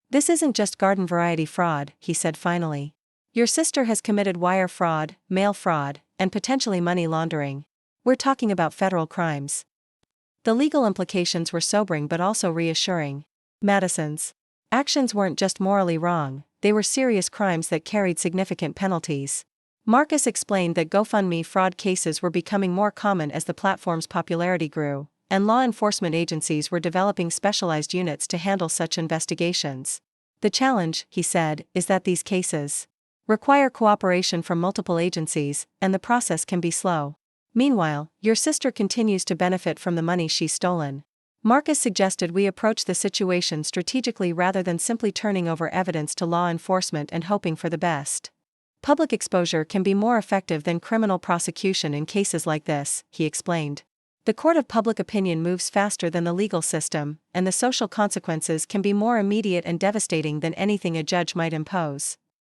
"This isn't just garden variety fraud," he said finally. "Your sister has committed wire fraud, mail fraud, and potentially money laundering. We're talking about federal crimes." The legal implications were sobering but also reassuring. Madison's actions weren't just morally wrong, they were serious crimes that carried significant penalties. Marcus explained that GoFundMe fraud cases were becoming more common as the platform's popularity grew, and law enforcement agencies were developing specialized units to handle such investigations. "The challenge," he said, "is that these cases require cooperation from multiple agencies, and the process can be slow. Meanwhile, your sister continues to benefit from the money she's stolen." Marcus suggested we approach the situation strategically rather than simply turning over evidence to law enforcement and hoping for the best. "Public exposure can be more effective than criminal prosecution in cases like this," he explained. "The court of public opinion moves faster than the legal system, and the social consequences can be more immediate and devastating than anything a judge might impose."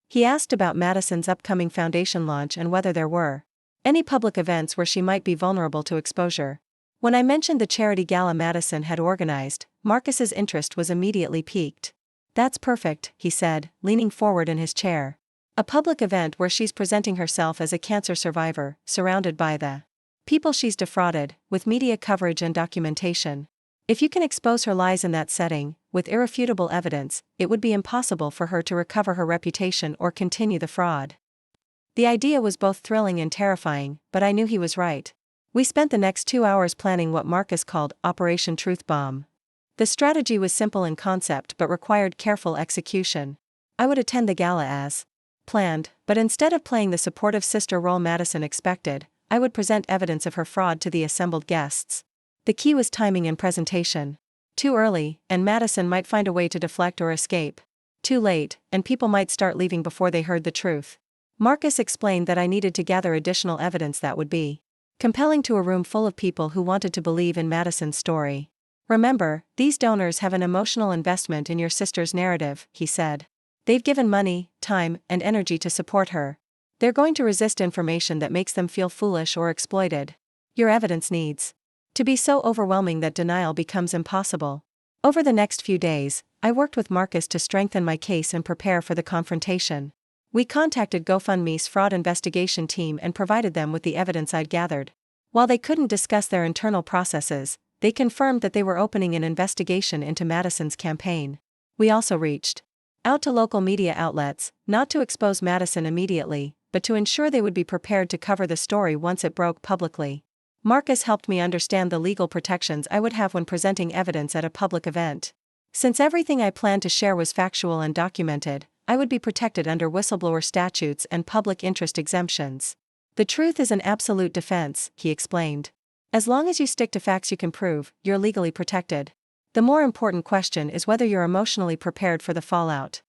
He asked about Madison's upcoming foundation launch and whether there were any public events where she might be vulnerable to exposure. When I mentioned the charity gala Madison had organized, Marcus's interest was immediately piqued. "That's perfect," he said, leaning forward in his chair. "A public event where she's presenting herself as a cancer survivor, surrounded by the people she's defrauded, with media coverage and documentation. If you can expose her lies in that setting, with irrefutable evidence, it would be impossible for her to recover her reputation or continue the fraud." The idea was both thrilling and terrifying, but I knew he was right. We spent the next 2 hours planning what Marcus called Operation Truth Bomb. The strategy was simple in concept but required careful execution. I would attend the gala as planned, but instead of playing the supportive sister role Madison expected, I would present evidence of her fraud to the assembled guests. The key was timing and presentation. Too early, and Madison might find a way to deflect or escape. Too late, and people might start leaving before they heard the truth. Marcus explained that I needed to gather additional evidence that would be compelling to a room full of people who wanted to believe in Madison's story. "Remember, these donors have an emotional investment in your sister's narrative," he said. "They've given money, time, and energy to support her. They're going to resist information that makes them feel foolish or exploited. Your evidence needs to be so overwhelming that denial becomes impossible." Over the next few days, I worked with Marcus to strengthen my case and prepare for the confrontation. We contacted GoFundMe's fraud investigation team and provided them with the evidence I'd gathered. While they couldn't discuss their internal processes, they confirmed that they were opening an investigation into Madison's campaign. We also reached out to local media outlets, not to expose Madison immediately, but to ensure they would be prepared to cover the story once it broke publicly. Marcus helped me understand the legal protections I would have when presenting evidence at a public event. Since everything I planned to share was factual and documented, I would be protected under whistleblower statutes and public interest exemptions. "The truth is an absolute defense," he explained. "As long as you stick to facts you can prove, you're legally protected. The more important question is whether you're emotionally prepared for the fallout."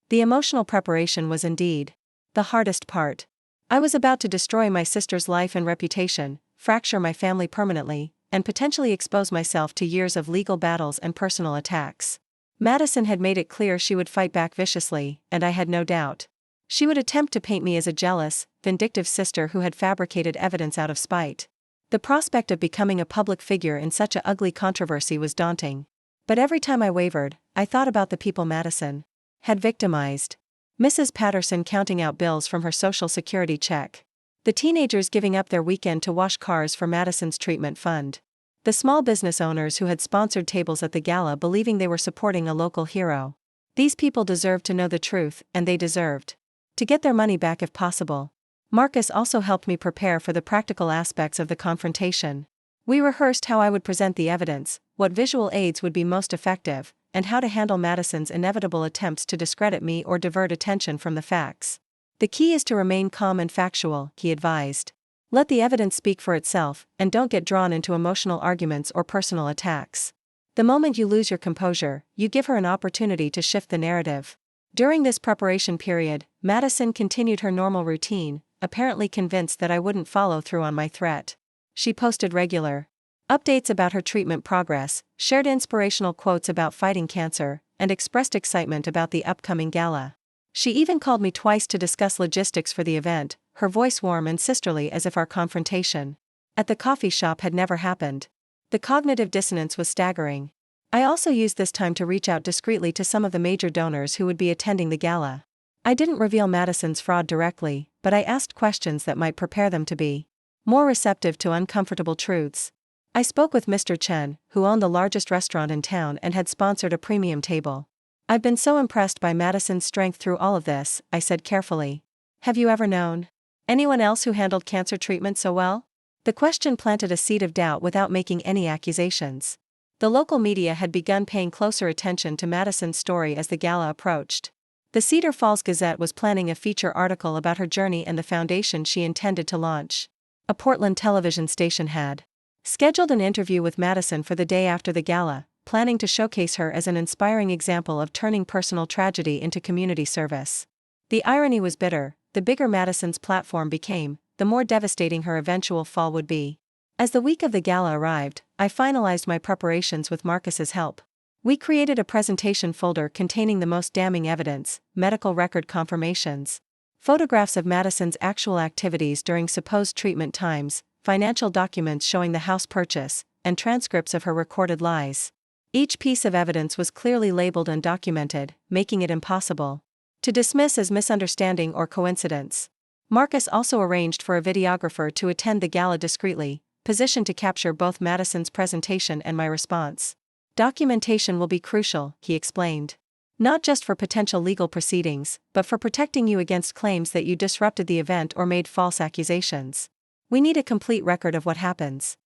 The emotional preparation was indeed the hardest part. I was about to destroy my sister's life and reputation, fracture my family permanently, and potentially expose myself to years of legal battles and personal attacks. Madison had made it clear she would fight back viciously, and I had no doubt. She would attempt to paint me as a jealous, vindictive sister who had fabricated evidence out of spite. The prospect of becoming a public figure in such an ugly controversy was daunting. But every time I wavered, I thought about the people Madison had victimized. Mrs. Patterson counting out bills from her Social Security check. The teenagers giving up their weekend to wash cars for Madison's treatment fund. The small business owners who had sponsored tables at the gala believing they were supporting a local hero. These people deserved to know the truth, and they deserved to get their money back if possible. Marcus also helped me prepare for the practical aspects of the confrontation. We rehearsed how I would present the evidence, what visual aids would be most effective, and how to handle Madison's inevitable attempts to discredit me or divert attention from the facts. The key is to remain calm and factual, he advised. Let the evidence speak for itself, and don't get drawn into emotional arguments or personal attacks. The moment you lose your composure, you give her an opportunity to shift the narrative. During this preparation period, Madison continued her normal routine, apparently convinced that I wouldn't follow through on my threat. She posted regular updates about her treatment progress, shared inspirational quotes about fighting cancer, and expressed excitement about the upcoming gala. She even called me twice to discuss logistics for the event, her voice warm and sisterly as if our confrontation at the coffee shop had never happened. The cognitive dissonance was staggering. I also used this time to reach out discreetly to some of the major donors who would be attending the gala. I didn't reveal Madison's fraud directly, but I asked questions that might prepare them to be more receptive to uncomfortable truths. I spoke with Mr. Chen, who owned the largest restaurant in town and had sponsored a premium table. I've been so impressed by Madison's strength through all of this, I said carefully. Have you ever known anyone else who handled cancer treatment so well? The question planted a seed of doubt without making any accusations. The local media had begun paying closer attention to Madison's story as the gala approached. The Cedar Falls Gazette was planning a feature article about her journey and the foundation she intended to launch. A Portland television station had scheduled an interview with Madison for the day after the gala, planning to showcase her as an inspiring example of turning personal tragedy into community service. The irony was bitter. The bigger Madison's platform became, the more devastating her eventual fall would be. As the week of the gala arrived, I finalized my preparations with Marcus's help. We created a presentation folder containing the most damning evidence, medical record confirmations, photographs of Madison's actual activities during supposed treatment times, financial documents showing the house purchase, and transcripts of her recorded lies. Each piece of evidence was clearly labeled and documented, making it impossible to dismiss as misunderstanding or coincidence. Marcus also arranged for a videographer to attend the gala discreetly, positioned to capture both Madison's presentation and my response. Documentation will be crucial, he explained. Not just for potential legal proceedings, but for protecting you against claims that you disrupted the event or made false accusations. We need a complete record of what happens.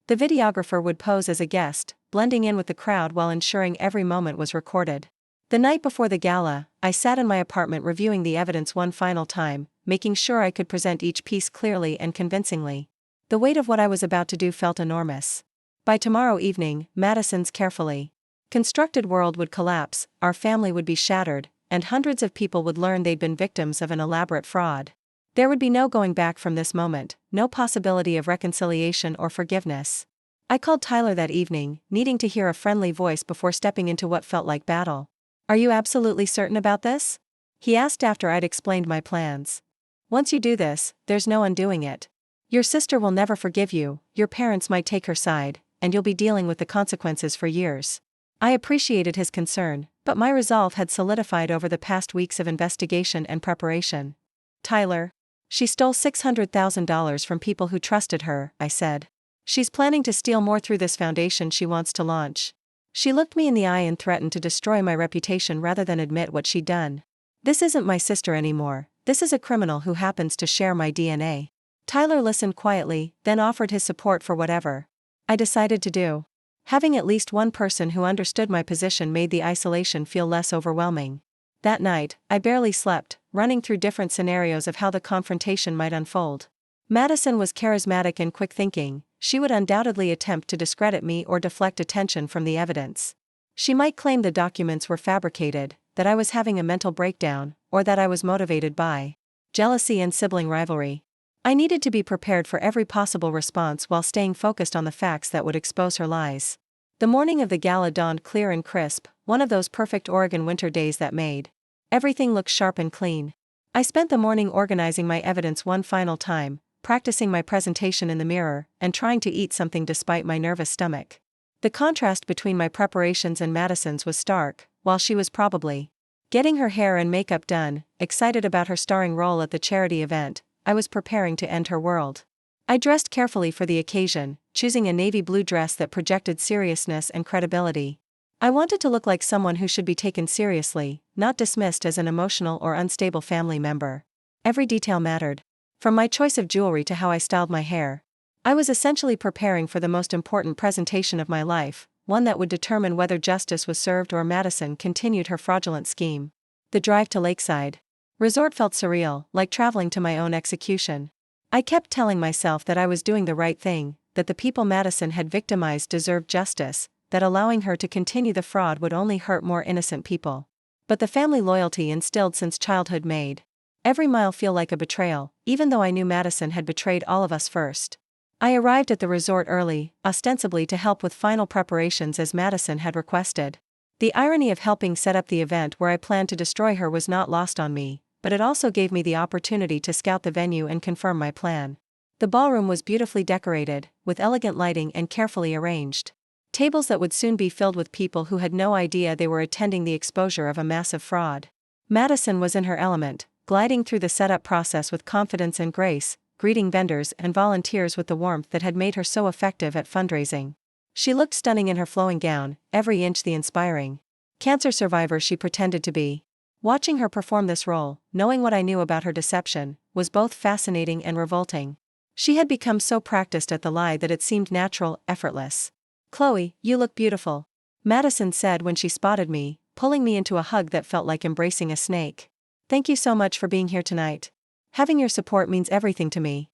The videographer would pose as a guest, blending in with the crowd while ensuring every moment was recorded. The night before the gala, I sat in my apartment reviewing the evidence one final time, making sure I could present each piece clearly and convincingly. The weight of what I was about to do felt enormous. By tomorrow evening, Madison's carefully constructed world would collapse, our family would be shattered, and hundreds of people would learn they'd been victims of an elaborate fraud. There would be no going back from this moment, no possibility of reconciliation or forgiveness. I called Tyler that evening, needing to hear a friendly voice before stepping into what felt like battle. Are you absolutely certain about this? He asked after I'd explained my plans. Once you do this, there's no undoing it. Your sister will never forgive you, your parents might take her side, and you'll be dealing with the consequences for years. I appreciated his concern, but my resolve had solidified over the past weeks of investigation and preparation. Tyler. She stole $600,000 from people who trusted her, I said. She's planning to steal more through this foundation she wants to launch. She looked me in the eye and threatened to destroy my reputation rather than admit what she'd done. This isn't my sister anymore, this is a criminal who happens to share my DNA. Tyler listened quietly, then offered his support for whatever I decided to do. Having at least one person who understood my position made the isolation feel less overwhelming. That night, I barely slept, running through different scenarios of how the confrontation might unfold. Madison was charismatic and quick-thinking. She would undoubtedly attempt to discredit me or deflect attention from the evidence. She might claim the documents were fabricated, that I was having a mental breakdown, or that I was motivated by jealousy and sibling rivalry. I needed to be prepared for every possible response while staying focused on the facts that would expose her lies. The morning of the gala dawned clear and crisp, one of those perfect Oregon winter days that made everything look sharp and clean. I spent the morning organizing my evidence one final time, practicing my presentation in the mirror, and trying to eat something despite my nervous stomach. The contrast between my preparations and Madison's was stark. While she was probably getting her hair and makeup done, excited about her starring role at the charity event, I was preparing to end her world. I dressed carefully for the occasion, choosing a navy blue dress that projected seriousness and credibility. I wanted to look like someone who should be taken seriously, not dismissed as an emotional or unstable family member. Every detail mattered. From my choice of jewelry to how I styled my hair. I was essentially preparing for the most important presentation of my life, one that would determine whether justice was served or Madison continued her fraudulent scheme. The drive to Lakeside Resort felt surreal, like traveling to my own execution. I kept telling myself that I was doing the right thing, that the people Madison had victimized deserved justice, that allowing her to continue the fraud would only hurt more innocent people. But the family loyalty instilled since childhood made every mile feel like a betrayal, even though I knew Madison had betrayed all of us first. I arrived at the resort early, ostensibly to help with final preparations as Madison had requested. The irony of helping set up the event where I planned to destroy her was not lost on me, but it also gave me the opportunity to scout the venue and confirm my plan. The ballroom was beautifully decorated, with elegant lighting and carefully arranged tables that would soon be filled with people who had no idea they were attending the exposure of a massive fraud. Madison was in her element, gliding through the setup process with confidence and grace, greeting vendors and volunteers with the warmth that had made her so effective at fundraising. She looked stunning in her flowing gown, every inch the inspiring cancer survivor she pretended to be. Watching her perform this role, knowing what I knew about her deception, was both fascinating and revolting. She had become so practiced at the lie that it seemed natural, effortless. "Chloe, you look beautiful," Madison said when she spotted me, pulling me into a hug that felt like embracing a snake. "Thank you so much for being here tonight. Having your support means everything to me."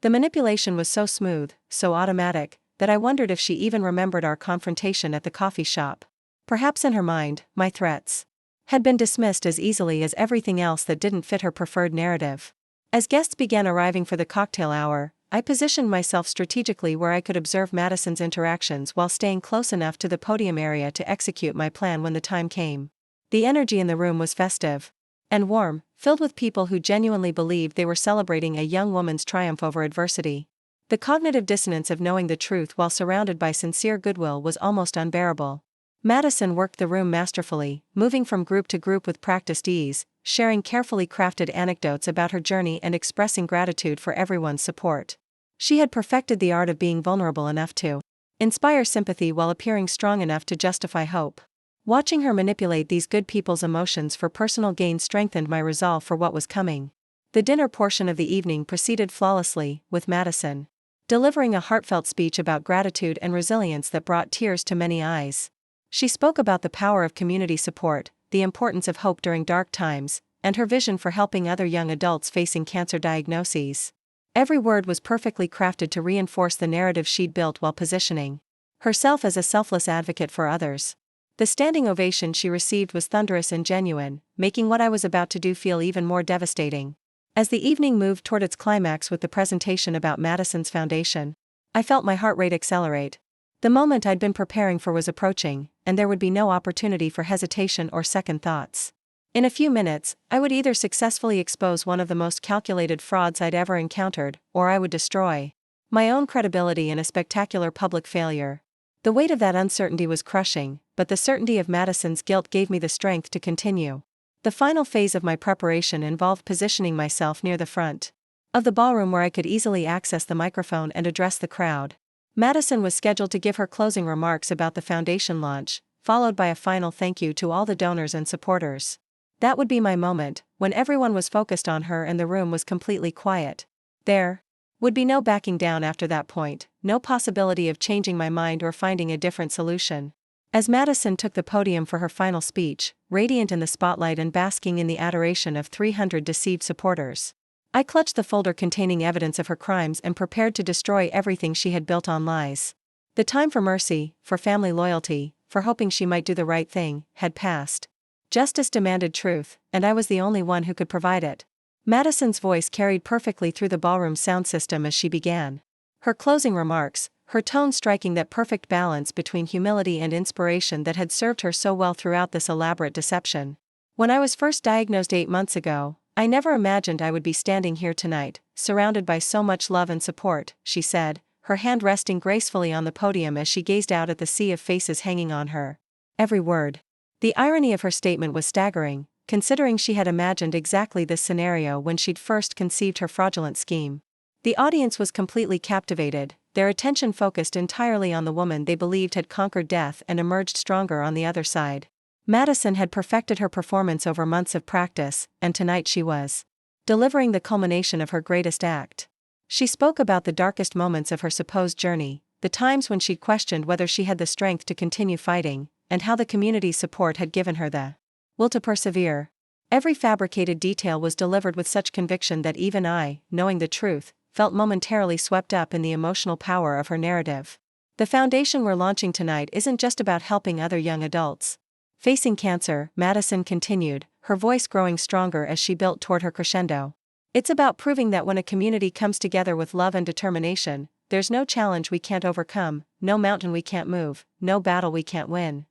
The manipulation was so smooth, so automatic, that I wondered if she even remembered our confrontation at the coffee shop. Perhaps in her mind, my threats had been dismissed as easily as everything else that didn't fit her preferred narrative. As guests began arriving for the cocktail hour, I positioned myself strategically where I could observe Madison's interactions while staying close enough to the podium area to execute my plan when the time came. The energy in the room was festive and warm, filled with people who genuinely believed they were celebrating a young woman's triumph over adversity. The cognitive dissonance of knowing the truth while surrounded by sincere goodwill was almost unbearable. Madison worked the room masterfully, moving from group to group with practiced ease, sharing carefully crafted anecdotes about her journey and expressing gratitude for everyone's support. She had perfected the art of being vulnerable enough to inspire sympathy while appearing strong enough to justify hope. Watching her manipulate these good people's emotions for personal gain strengthened my resolve for what was coming. The dinner portion of the evening proceeded flawlessly, with Madison delivering a heartfelt speech about gratitude and resilience that brought tears to many eyes. She spoke about the power of community support, the importance of hope during dark times, and her vision for helping other young adults facing cancer diagnoses. Every word was perfectly crafted to reinforce the narrative she'd built while positioning herself as a selfless advocate for others. The standing ovation she received was thunderous and genuine, making what I was about to do feel even more devastating. As the evening moved toward its climax with the presentation about Madison's foundation, I felt my heart rate accelerate. The moment I'd been preparing for was approaching, and there would be no opportunity for hesitation or second thoughts. In a few minutes, I would either successfully expose one of the most calculated frauds I'd ever encountered, or I would destroy my own credibility in a spectacular public failure. The weight of that uncertainty was crushing, but the certainty of Madison's guilt gave me the strength to continue. The final phase of my preparation involved positioning myself near the front of the ballroom where I could easily access the microphone and address the crowd. Madison was scheduled to give her closing remarks about the foundation launch, followed by a final thank you to all the donors and supporters. That would be my moment, when everyone was focused on her and the room was completely quiet. There would be no backing down after that point, no possibility of changing my mind or finding a different solution. As Madison took the podium for her final speech, radiant in the spotlight and basking in the adoration of 300 deceived supporters, I clutched the folder containing evidence of her crimes and prepared to destroy everything she had built on lies. The time for mercy, for family loyalty, for hoping she might do the right thing, had passed. Justice demanded truth, and I was the only one who could provide it. Madison's voice carried perfectly through the ballroom sound system as she began her closing remarks, her tone striking that perfect balance between humility and inspiration that had served her so well throughout this elaborate deception. "When I was first diagnosed 8 months ago, I never imagined I would be standing here tonight, surrounded by so much love and support," she said, her hand resting gracefully on the podium as she gazed out at the sea of faces hanging on her. Every word. The irony of her statement was staggering, considering she had imagined exactly this scenario when she'd first conceived her fraudulent scheme. The audience was completely captivated, their attention focused entirely on the woman they believed had conquered death and emerged stronger on the other side. Madison had perfected her performance over months of practice, and tonight she was delivering the culmination of her greatest act. She spoke about the darkest moments of her supposed journey, the times when she'd questioned whether she had the strength to continue fighting, and how the community's support had given her the will to persevere. Every fabricated detail was delivered with such conviction that even I, knowing the truth, felt momentarily swept up in the emotional power of her narrative. The foundation we're launching tonight isn't just about helping other young adults facing cancer, Madison continued, her voice growing stronger as she built toward her crescendo. It's about proving that when a community comes together with love and determination, there's no challenge we can't overcome, no mountain we can't move, no battle we can't win.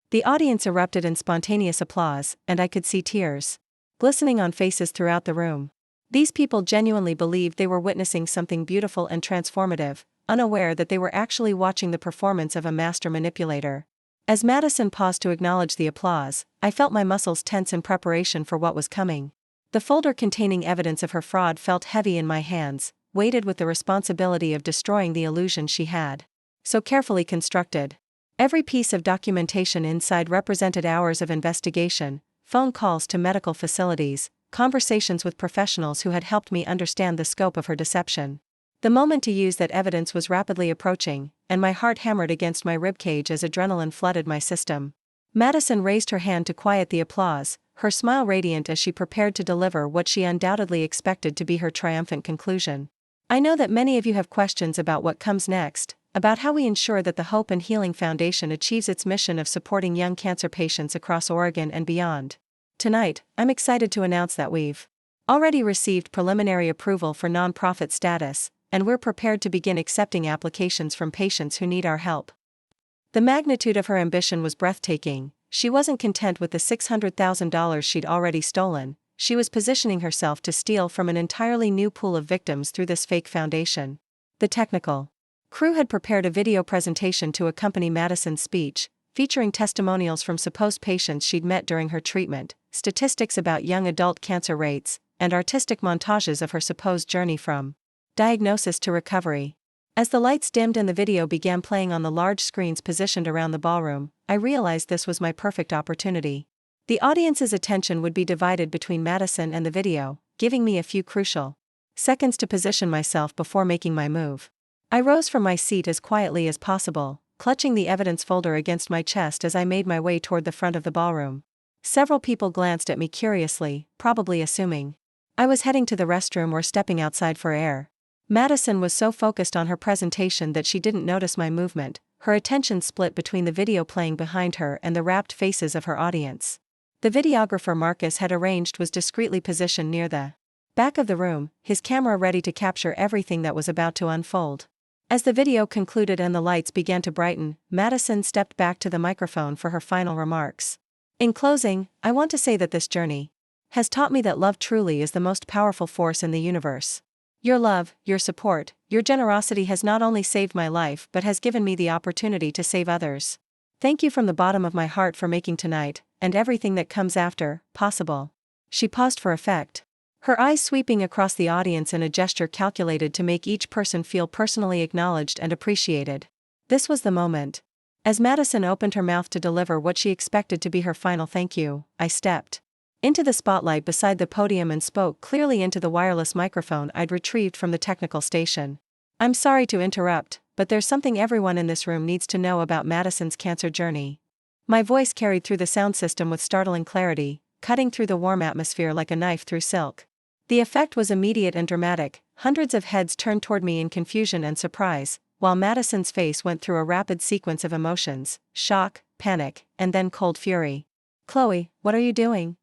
The audience erupted in spontaneous applause, and I could see tears glistening on faces throughout the room. These people genuinely believed they were witnessing something beautiful and transformative, unaware that they were actually watching the performance of a master manipulator. As Madison paused to acknowledge the applause, I felt my muscles tense in preparation for what was coming. The folder containing evidence of her fraud felt heavy in my hands, weighted with the responsibility of destroying the illusion she had so carefully constructed. Every piece of documentation inside represented hours of investigation, phone calls to medical facilities, conversations with professionals who had helped me understand the scope of her deception. The moment to use that evidence was rapidly approaching, and my heart hammered against my ribcage as adrenaline flooded my system. Madison raised her hand to quiet the applause, her smile radiant as she prepared to deliver what she undoubtedly expected to be her triumphant conclusion. I know that many of you have questions about what comes next, about how we ensure that the Hope and Healing Foundation achieves its mission of supporting young cancer patients across Oregon and beyond. Tonight, I'm excited to announce that we've already received preliminary approval for nonprofit status, and we're prepared to begin accepting applications from patients who need our help. The magnitude of her ambition was breathtaking. She wasn't content with the $600,000 she'd already stolen, she was positioning herself to steal from an entirely new pool of victims through this fake foundation. The technical crew had prepared a video presentation to accompany Madison's speech, featuring testimonials from supposed patients she'd met during her treatment, statistics about young adult cancer rates, and artistic montages of her supposed journey from diagnosis to recovery. As the lights dimmed and the video began playing on the large screens positioned around the ballroom, I realized this was my perfect opportunity. The audience's attention would be divided between Madison and the video, giving me a few crucial seconds to position myself before making my move. I rose from my seat as quietly as possible, clutching the evidence folder against my chest as I made my way toward the front of the ballroom. Several people glanced at me curiously, probably assuming I was heading to the restroom or stepping outside for air. Madison was so focused on her presentation that she didn't notice my movement, her attention split between the video playing behind her and the rapt faces of her audience. The videographer Marcus had arranged was discreetly positioned near the back of the room, his camera ready to capture everything that was about to unfold. As the video concluded and the lights began to brighten, Madison stepped back to the microphone for her final remarks. In closing, I want to say that this journey has taught me that love truly is the most powerful force in the universe. Your love, your support, your generosity has not only saved my life but has given me the opportunity to save others. Thank you from the bottom of my heart for making tonight, and everything that comes after, possible. She paused for effect, her eyes sweeping across the audience in a gesture calculated to make each person feel personally acknowledged and appreciated. This was the moment. As Madison opened her mouth to deliver what she expected to be her final thank you, I stepped into the spotlight beside the podium and spoke clearly into the wireless microphone I'd retrieved from the technical station. I'm sorry to interrupt, but there's something everyone in this room needs to know about Madison's cancer journey. My voice carried through the sound system with startling clarity, cutting through the warm atmosphere like a knife through silk. The effect was immediate and dramatic. Hundreds of heads turned toward me in confusion and surprise, while Madison's face went through a rapid sequence of emotions: shock, panic, and then cold fury. "Chloe, what are you doing?"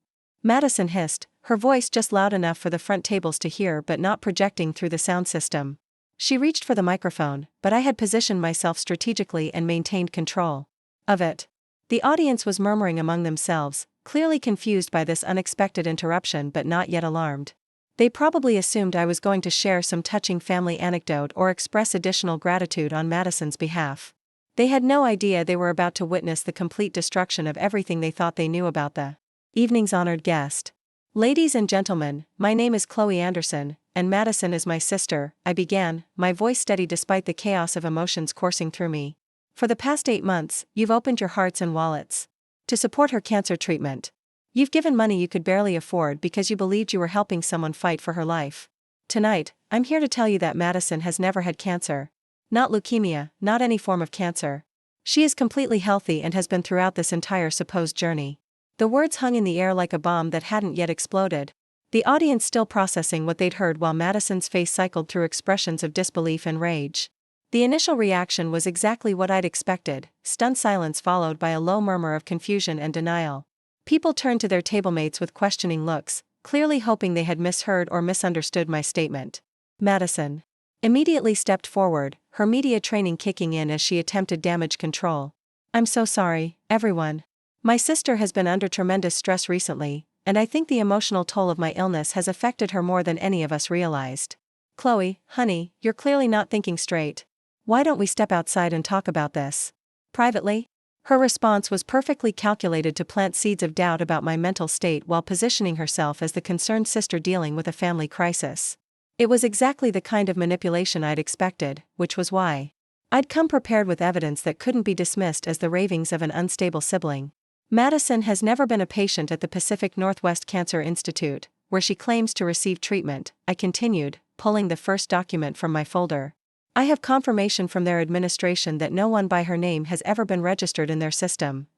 Madison hissed, her voice just loud enough for the front tables to hear but not projecting through the sound system. She reached for the microphone, but I had positioned myself strategically and maintained control of it. The audience was murmuring among themselves, clearly confused by this unexpected interruption but not yet alarmed. They probably assumed I was going to share some touching family anecdote or express additional gratitude on Madison's behalf. They had no idea they were about to witness the complete destruction of everything they thought they knew about the evening's honored guest. "Ladies and gentlemen, my name is Chloe Anderson, and Madison is my sister," I began, my voice steady despite the chaos of emotions coursing through me. "For the past 8 months, you've opened your hearts and wallets to support her cancer treatment. You've given money you could barely afford because you believed you were helping someone fight for her life. Tonight, I'm here to tell you that Madison has never had cancer. Not leukemia, not any form of cancer. She is completely healthy and has been throughout this entire supposed journey. The words hung in the air like a bomb that hadn't yet exploded. The audience still processing what they'd heard while Madison's face cycled through expressions of disbelief and rage. The initial reaction was exactly what I'd expected, stunned silence followed by a low murmur of confusion and denial. People turned to their tablemates with questioning looks, clearly hoping they had misheard or misunderstood my statement. Madison immediately stepped forward, her media training kicking in as she attempted damage control. "I'm so sorry, everyone. My sister has been under tremendous stress recently, and I think the emotional toll of my illness has affected her more than any of us realized. Chloe, honey, you're clearly not thinking straight. Why don't we step outside and talk about this privately?" Her response was perfectly calculated to plant seeds of doubt about my mental state while positioning herself as the concerned sister dealing with a family crisis. It was exactly the kind of manipulation I'd expected, which was why I'd come prepared with evidence that couldn't be dismissed as the ravings of an unstable sibling. Madison has never been a patient at the Pacific Northwest Cancer Institute, where she claims to receive treatment, I continued, pulling the first document from my folder. I have confirmation from their administration that no one by her name has ever been registered in their system.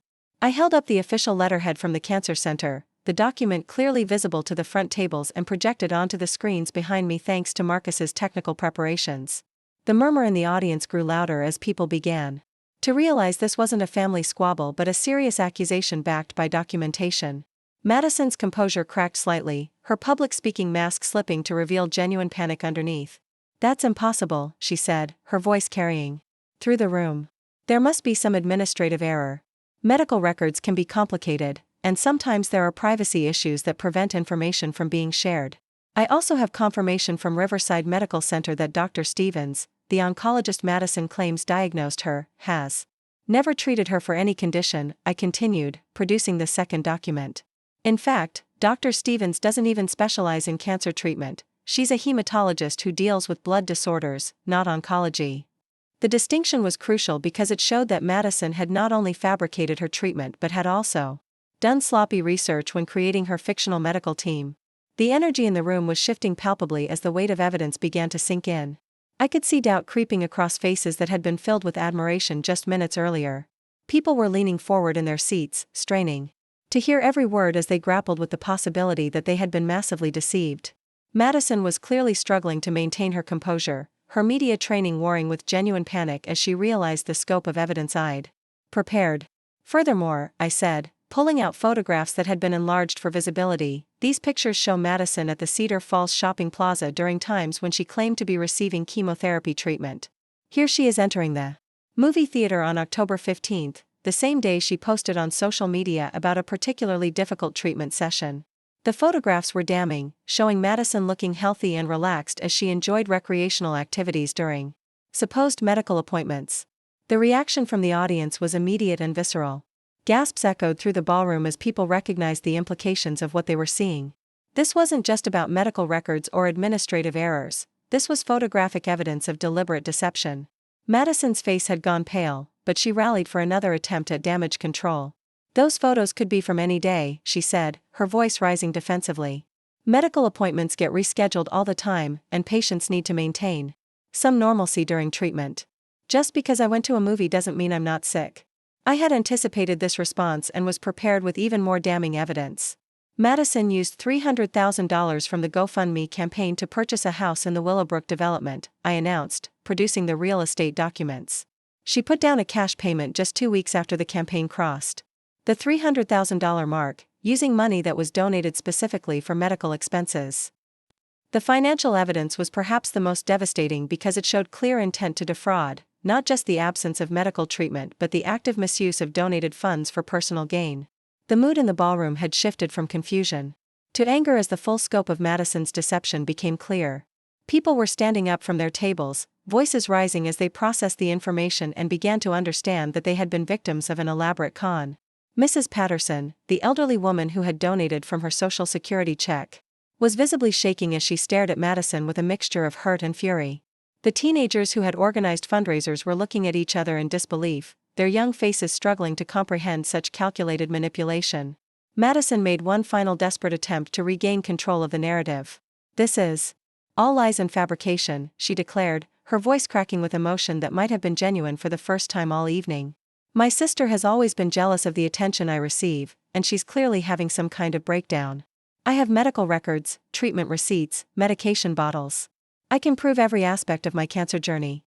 I held up the official letterhead from the Cancer Center, the document clearly visible to the front tables and projected onto the screens behind me thanks to Marcus's technical preparations. The murmur in the audience grew louder as people began to realize this wasn't a family squabble but a serious accusation backed by documentation. Madison's composure cracked slightly, her public speaking mask slipping to reveal genuine panic underneath. "That's impossible," she said, her voice carrying through the room. "There must be some administrative error. Medical records can be complicated, and sometimes there are privacy issues that prevent information from being shared. I also have confirmation from Riverside Medical Center that Dr. Stevens, the oncologist Madison claims diagnosed her, has never treated her for any condition," I continued, producing the second document. "In fact, Dr. Stevens doesn't even specialize in cancer treatment. She's a hematologist who deals with blood disorders, not oncology." The distinction was crucial because it showed that Madison had not only fabricated her treatment but had also done sloppy research when creating her fictional medical team. The energy in the room was shifting palpably as the weight of evidence began to sink in. I could see doubt creeping across faces that had been filled with admiration just minutes earlier. People were leaning forward in their seats, straining to hear every word as they grappled with the possibility that they had been massively deceived. Madison was clearly struggling to maintain her composure, her media training warring with genuine panic as she realized the scope of evidence I'd prepared. "Furthermore," I said, pulling out photographs that had been enlarged for visibility, "these pictures show Madison at the Cedar Falls shopping plaza during times when she claimed to be receiving chemotherapy treatment. Here she is entering the movie theater on October 15th, the same day she posted on social media about a particularly difficult treatment session. The photographs were damning, showing Madison looking healthy and relaxed as she enjoyed recreational activities during supposed medical appointments." The reaction from the audience was immediate and visceral. Gasps echoed through the ballroom as people recognized the implications of what they were seeing. This wasn't just about medical records or administrative errors, this was photographic evidence of deliberate deception. Madison's face had gone pale, but she rallied for another attempt at damage control. "Those photos could be from any day," she said, her voice rising defensively. "Medical appointments get rescheduled all the time, and patients need to maintain some normalcy during treatment. Just because I went to a movie doesn't mean I'm not sick." I had anticipated this response and was prepared with even more damning evidence. Madison used $300,000 from the GoFundMe campaign to purchase a house in the Willowbrook development, I announced, producing the real estate documents. She put down a cash payment just 2 weeks after the campaign crossed the $300,000 mark, using money that was donated specifically for medical expenses. The financial evidence was perhaps the most devastating because it showed clear intent to defraud, not just the absence of medical treatment but the active misuse of donated funds for personal gain. The mood in the ballroom had shifted from confusion to anger as the full scope of Madison's deception became clear. People were standing up from their tables, voices rising as they processed the information and began to understand that they had been victims of an elaborate con. Mrs. Patterson, the elderly woman who had donated from her Social Security check, was visibly shaking as she stared at Madison with a mixture of hurt and fury. The teenagers who had organized fundraisers were looking at each other in disbelief, their young faces struggling to comprehend such calculated manipulation. Madison made one final desperate attempt to regain control of the narrative. "This is all lies and fabrication," she declared, her voice cracking with emotion that might have been genuine for the first time all evening. "My sister has always been jealous of the attention I receive, and she's clearly having some kind of breakdown. I have medical records, treatment receipts, medication bottles. I can prove every aspect of my cancer journey.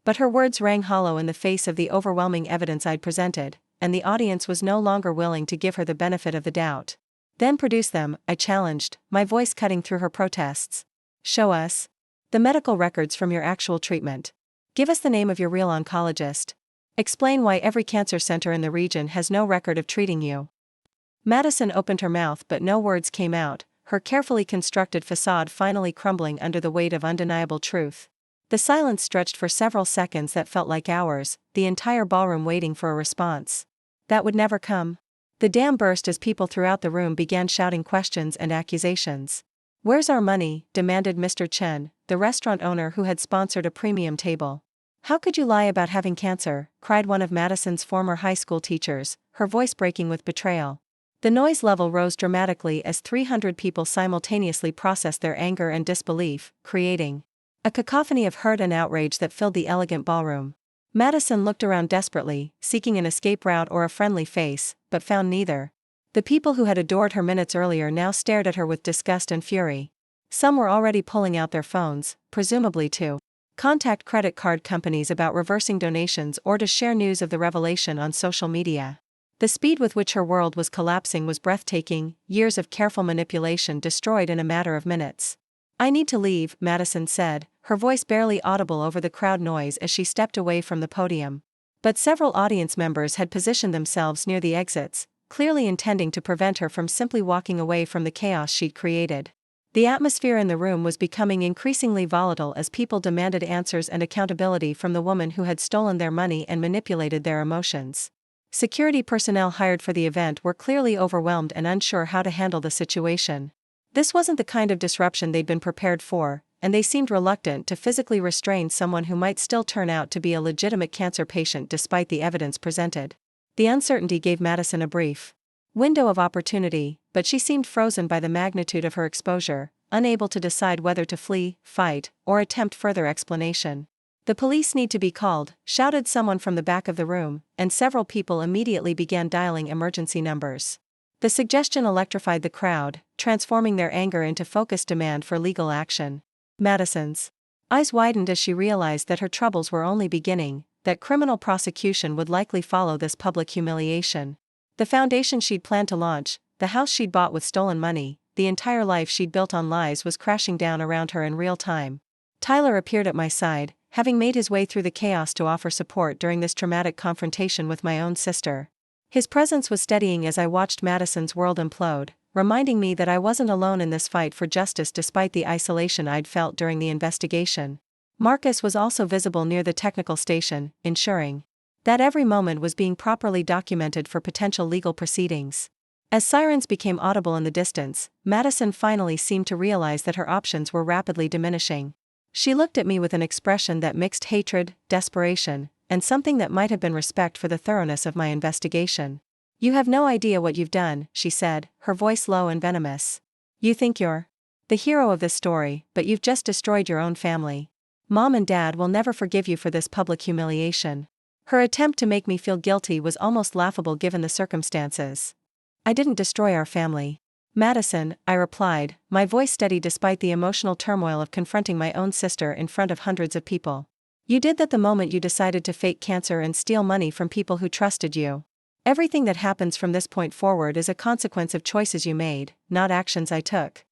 But her words rang hollow in the face of the overwhelming evidence I'd presented, and the audience was no longer willing to give her the benefit of the doubt. Then produce them, I challenged, my voice cutting through her protests. Show us the medical records from your actual treatment. Give us the name of your real oncologist. Explain why every cancer center in the region has no record of treating you. Madison opened her mouth but no words came out, her carefully constructed facade finally crumbling under the weight of undeniable truth. The silence stretched for several seconds that felt like hours, the entire ballroom waiting for a response. That would never come. The dam burst as people throughout the room began shouting questions and accusations. "Where's our money?" demanded Mr. Chen, the restaurant owner who had sponsored a premium table. "How could you lie about having cancer?" cried one of Madison's former high school teachers, her voice breaking with betrayal. The noise level rose dramatically as 300 people simultaneously processed their anger and disbelief, creating a cacophony of hurt and outrage that filled the elegant ballroom. Madison looked around desperately, seeking an escape route or a friendly face, but found neither. The people who had adored her minutes earlier now stared at her with disgust and fury. Some were already pulling out their phones, presumably to contact credit card companies about reversing donations or to share news of the revelation on social media. The speed with which her world was collapsing was breathtaking, years of careful manipulation destroyed in a matter of minutes. "I need to leave," Madison said, her voice barely audible over the crowd noise as she stepped away from the podium. But several audience members had positioned themselves near the exits, clearly intending to prevent her from simply walking away from the chaos she'd created. The atmosphere in the room was becoming increasingly volatile as people demanded answers and accountability from the woman who had stolen their money and manipulated their emotions. Security personnel hired for the event were clearly overwhelmed and unsure how to handle the situation. This wasn't the kind of disruption they'd been prepared for, and they seemed reluctant to physically restrain someone who might still turn out to be a legitimate cancer patient despite the evidence presented. The uncertainty gave Madison a brief window of opportunity, but she seemed frozen by the magnitude of her exposure, unable to decide whether to flee, fight, or attempt further explanation. "The police need to be called," shouted someone from the back of the room, and several people immediately began dialing emergency numbers. The suggestion electrified the crowd, transforming their anger into focused demand for legal action. Madison's eyes widened as she realized that her troubles were only beginning, that criminal prosecution would likely follow this public humiliation. The foundation she'd planned to launch, the house she'd bought with stolen money, the entire life she'd built on lies was crashing down around her in real time. Tyler appeared at my side, having made his way through the chaos to offer support during this traumatic confrontation with my own sister. His presence was steadying as I watched Madison's world implode, reminding me that I wasn't alone in this fight for justice despite the isolation I'd felt during the investigation. Marcus was also visible near the technical station, ensuring that every moment was being properly documented for potential legal proceedings. As sirens became audible in the distance, Madison finally seemed to realize that her options were rapidly diminishing. She looked at me with an expression that mixed hatred, desperation, and something that might have been respect for the thoroughness of my investigation. "You have no idea what you've done," she said, her voice low and venomous. "You think you're the hero of this story, but you've just destroyed your own family. Mom and Dad will never forgive you for this public humiliation." Her attempt to make me feel guilty was almost laughable given the circumstances. "I didn't destroy our family, Madison," I replied, my voice steady despite the emotional turmoil of confronting my own sister in front of hundreds of people. "You did that the moment you decided to fake cancer and steal money from people who trusted you. Everything that happens from this point forward is a consequence of choices you made, not actions I took."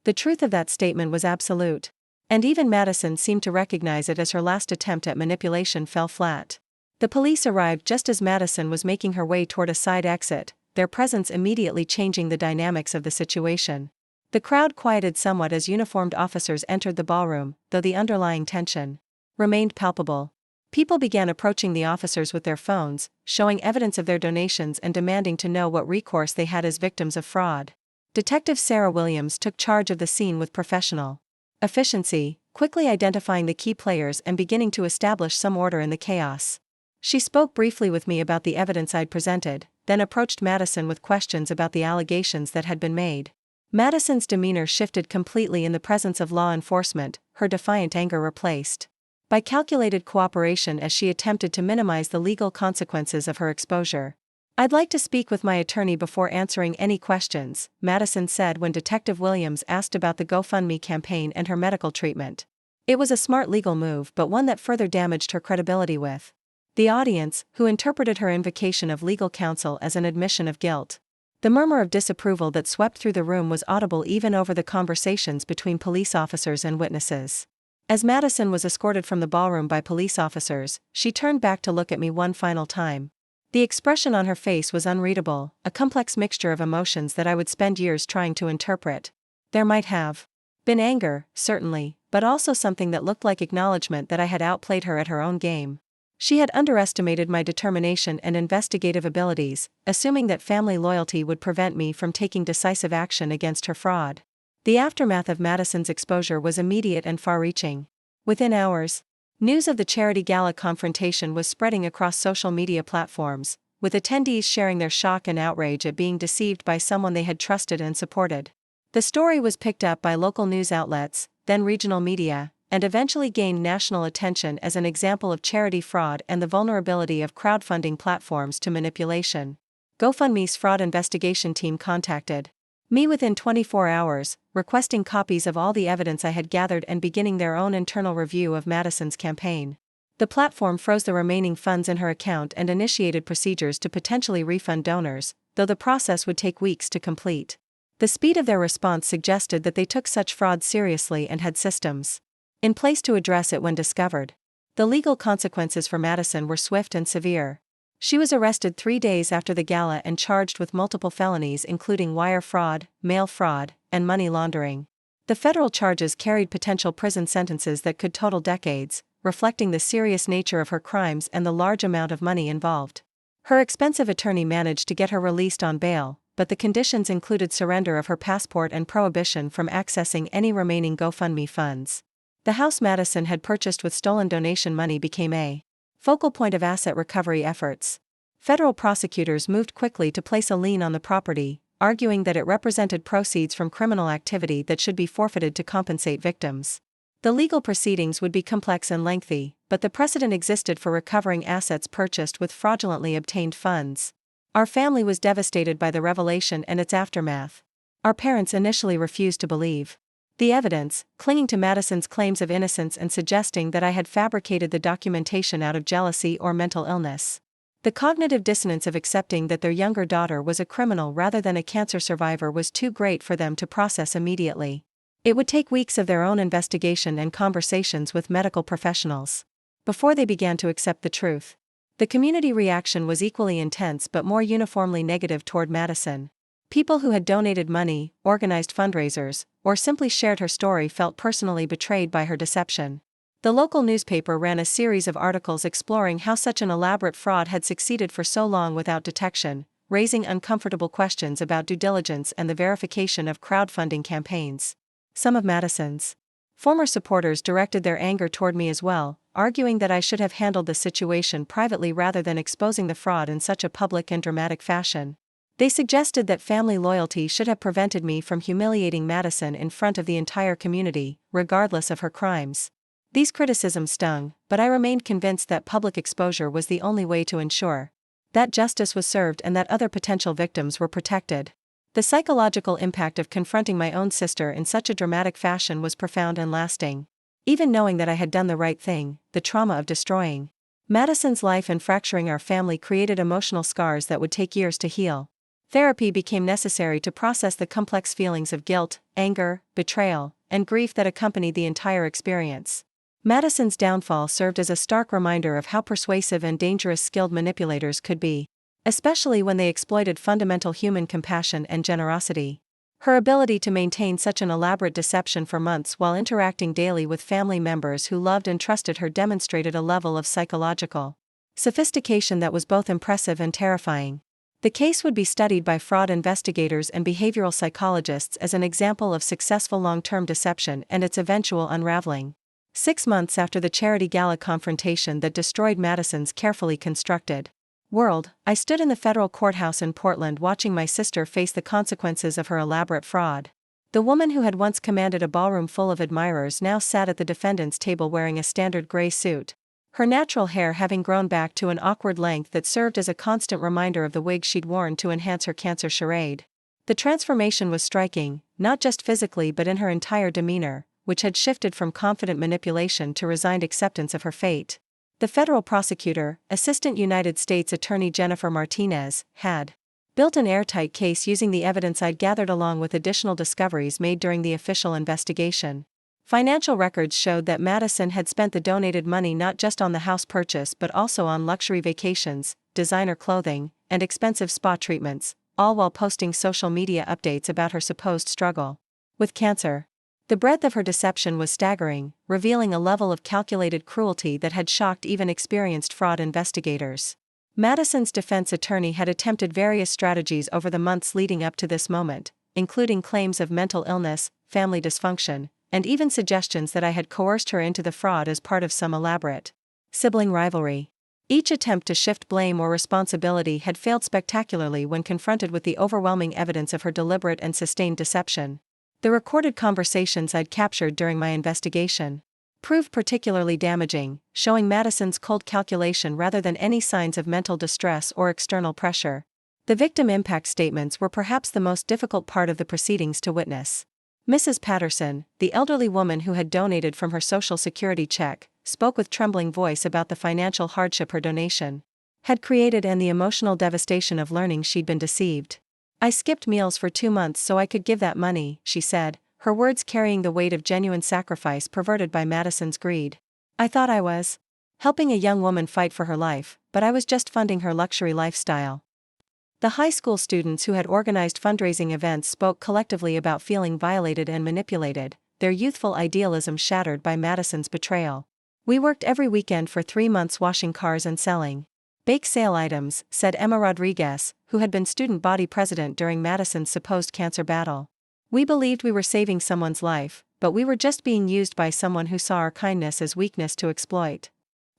The truth of that statement was absolute. And even Madison seemed to recognize it as her last attempt at manipulation fell flat. The police arrived just as Madison was making her way toward a side exit, their presence immediately changing the dynamics of the situation. The crowd quieted somewhat as uniformed officers entered the ballroom, though the underlying tension remained palpable. People began approaching the officers with their phones, showing evidence of their donations and demanding to know what recourse they had as victims of fraud. Detective Sarah Williams took charge of the scene with professional efficiency, quickly identifying the key players and beginning to establish some order in the chaos. She spoke briefly with me about the evidence I'd presented, then approached Madison with questions about the allegations that had been made. Madison's demeanor shifted completely in the presence of law enforcement, her defiant anger replaced by calculated cooperation as she attempted to minimize the legal consequences of her exposure. "I'd like to speak with my attorney before answering any questions," Madison said when Detective Williams asked about the GoFundMe campaign and her medical treatment. It was a smart legal move, but one that further damaged her credibility with the audience, who interpreted her invocation of legal counsel as an admission of guilt. The murmur of disapproval that swept through the room was audible even over the conversations between police officers and witnesses. As Madison was escorted from the ballroom by police officers, she turned back to look at me one final time. The expression on her face was unreadable, a complex mixture of emotions that I would spend years trying to interpret. There might have been anger, certainly, but also something that looked like acknowledgement that I had outplayed her at her own game. She had underestimated my determination and investigative abilities, assuming that family loyalty would prevent me from taking decisive action against her fraud. The aftermath of Madison's exposure was immediate and far-reaching. Within hours, news of the charity gala confrontation was spreading across social media platforms, with attendees sharing their shock and outrage at being deceived by someone they had trusted and supported. The story was picked up by local news outlets, then regional media, and eventually gained national attention as an example of charity fraud and the vulnerability of crowdfunding platforms to manipulation. GoFundMe's fraud investigation team contacted me within 24 hours, requesting copies of all the evidence I had gathered and beginning their own internal review of Madison's campaign. The platform froze the remaining funds in her account and initiated procedures to potentially refund donors, though the process would take weeks to complete. The speed of their response suggested that they took such fraud seriously and had systems in place to address it when discovered. The legal consequences for Madison were swift and severe. She was arrested 3 days after the gala and charged with multiple felonies including wire fraud, mail fraud, and money laundering. The federal charges carried potential prison sentences that could total decades, reflecting the serious nature of her crimes and the large amount of money involved. Her expensive attorney managed to get her released on bail, but the conditions included surrender of her passport and prohibition from accessing any remaining GoFundMe funds. The house Madison had purchased with stolen donation money became a focal point of asset recovery efforts. Federal prosecutors moved quickly to place a lien on the property, arguing that it represented proceeds from criminal activity that should be forfeited to compensate victims. The legal proceedings would be complex and lengthy, but the precedent existed for recovering assets purchased with fraudulently obtained funds. Our family was devastated by the revelation and its aftermath. Our parents initially refused to believe the evidence, clinging to Madison's claims of innocence and suggesting that I had fabricated the documentation out of jealousy or mental illness. The cognitive dissonance of accepting that their younger daughter was a criminal rather than a cancer survivor was too great for them to process immediately. It would take weeks of their own investigation and conversations with medical professionals before they began to accept the truth. The community reaction was equally intense but more uniformly negative toward Madison. People who had donated money, organized fundraisers, or simply shared her story felt personally betrayed by her deception. The local newspaper ran a series of articles exploring how such an elaborate fraud had succeeded for so long without detection, raising uncomfortable questions about due diligence and the verification of crowdfunding campaigns. Some of Madison's former supporters directed their anger toward me as well, arguing that I should have handled the situation privately rather than exposing the fraud in such a public and dramatic fashion. They suggested that family loyalty should have prevented me from humiliating Madison in front of the entire community, regardless of her crimes. These criticisms stung, but I remained convinced that public exposure was the only way to ensure that justice was served and that other potential victims were protected. The psychological impact of confronting my own sister in such a dramatic fashion was profound and lasting. Even knowing that I had done the right thing, the trauma of destroying Madison's life and fracturing our family created emotional scars that would take years to heal. Therapy became necessary to process the complex feelings of guilt, anger, betrayal, and grief that accompanied the entire experience. Madison's downfall served as a stark reminder of how persuasive and dangerous skilled manipulators could be, especially when they exploited fundamental human compassion and generosity. Her ability to maintain such an elaborate deception for months while interacting daily with family members who loved and trusted her demonstrated a level of psychological sophistication that was both impressive and terrifying. The case would be studied by fraud investigators and behavioral psychologists as an example of successful long-term deception and its eventual unraveling. 6 months after the charity gala confrontation that destroyed Madison's carefully constructed world, I stood in the federal courthouse in Portland watching my sister face the consequences of her elaborate fraud. The woman who had once commanded a ballroom full of admirers now sat at the defendant's table wearing a standard gray suit. her natural hair having grown back to an awkward length that served as a constant reminder of the wig she'd worn to enhance her cancer charade. The transformation was striking, not just physically but in her entire demeanor, which had shifted from confident manipulation to resigned acceptance of her fate. The federal prosecutor, Assistant United States Attorney Jennifer Martinez, had built an airtight case using the evidence I'd gathered along with additional discoveries made during the official investigation. Financial records showed that Madison had spent the donated money not just on the house purchase but also on luxury vacations, designer clothing, and expensive spa treatments, all while posting social media updates about her supposed struggle with cancer. The breadth of her deception was staggering, revealing a level of calculated cruelty that had shocked even experienced fraud investigators. Madison's defense attorney had attempted various strategies over the months leading up to this moment, including claims of mental illness, family dysfunction, and even suggestions that I had coerced her into the fraud as part of some elaborate sibling rivalry. Each attempt to shift blame or responsibility had failed spectacularly when confronted with the overwhelming evidence of her deliberate and sustained deception. The recorded conversations I'd captured during my investigation proved particularly damaging, showing Madison's cold calculation rather than any signs of mental distress or external pressure. The victim impact statements were perhaps the most difficult part of the proceedings to witness. Mrs. Patterson, the elderly woman who had donated from her Social Security check, spoke with trembling voice about the financial hardship her donation had created and the emotional devastation of learning she'd been deceived. "I skipped meals for 2 months so I could give that money," she said, her words carrying the weight of genuine sacrifice perverted by Madison's greed. "I thought I was helping a young woman fight for her life, but I was just funding her luxury lifestyle." The high school students who had organized fundraising events spoke collectively about feeling violated and manipulated, their youthful idealism shattered by Madison's betrayal. "We worked every weekend for 3 months washing cars and selling bake sale items," said Emma Rodriguez, who had been student body president during Madison's supposed cancer battle. "We believed we were saving someone's life, but we were just being used by someone who saw our kindness as weakness to exploit."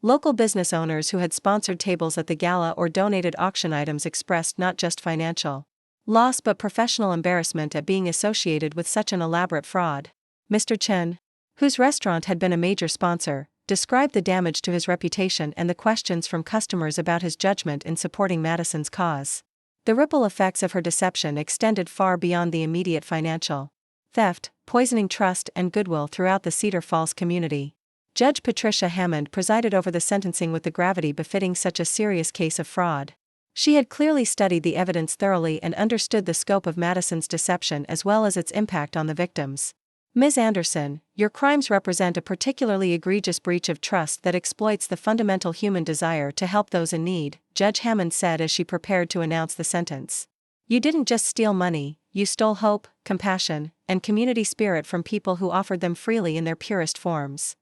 Local business owners who had sponsored tables at the gala or donated auction items expressed not just financial loss but professional embarrassment at being associated with such an elaborate fraud. Mr. Chen, whose restaurant had been a major sponsor, described the damage to his reputation and the questions from customers about his judgment in supporting Madison's cause. The ripple effects of her deception extended far beyond the immediate financial theft, poisoning trust and goodwill throughout the Cedar Falls community. Judge Patricia Hammond presided over the sentencing with the gravity befitting such a serious case of fraud. She had clearly studied the evidence thoroughly and understood the scope of Madison's deception as well as its impact on the victims. "Ms. Anderson, your crimes represent a particularly egregious breach of trust that exploits the fundamental human desire to help those in need," Judge Hammond said as she prepared to announce the sentence. "You didn't just steal money, you stole hope, compassion, and community spirit from people who offered them freely in their purest forms."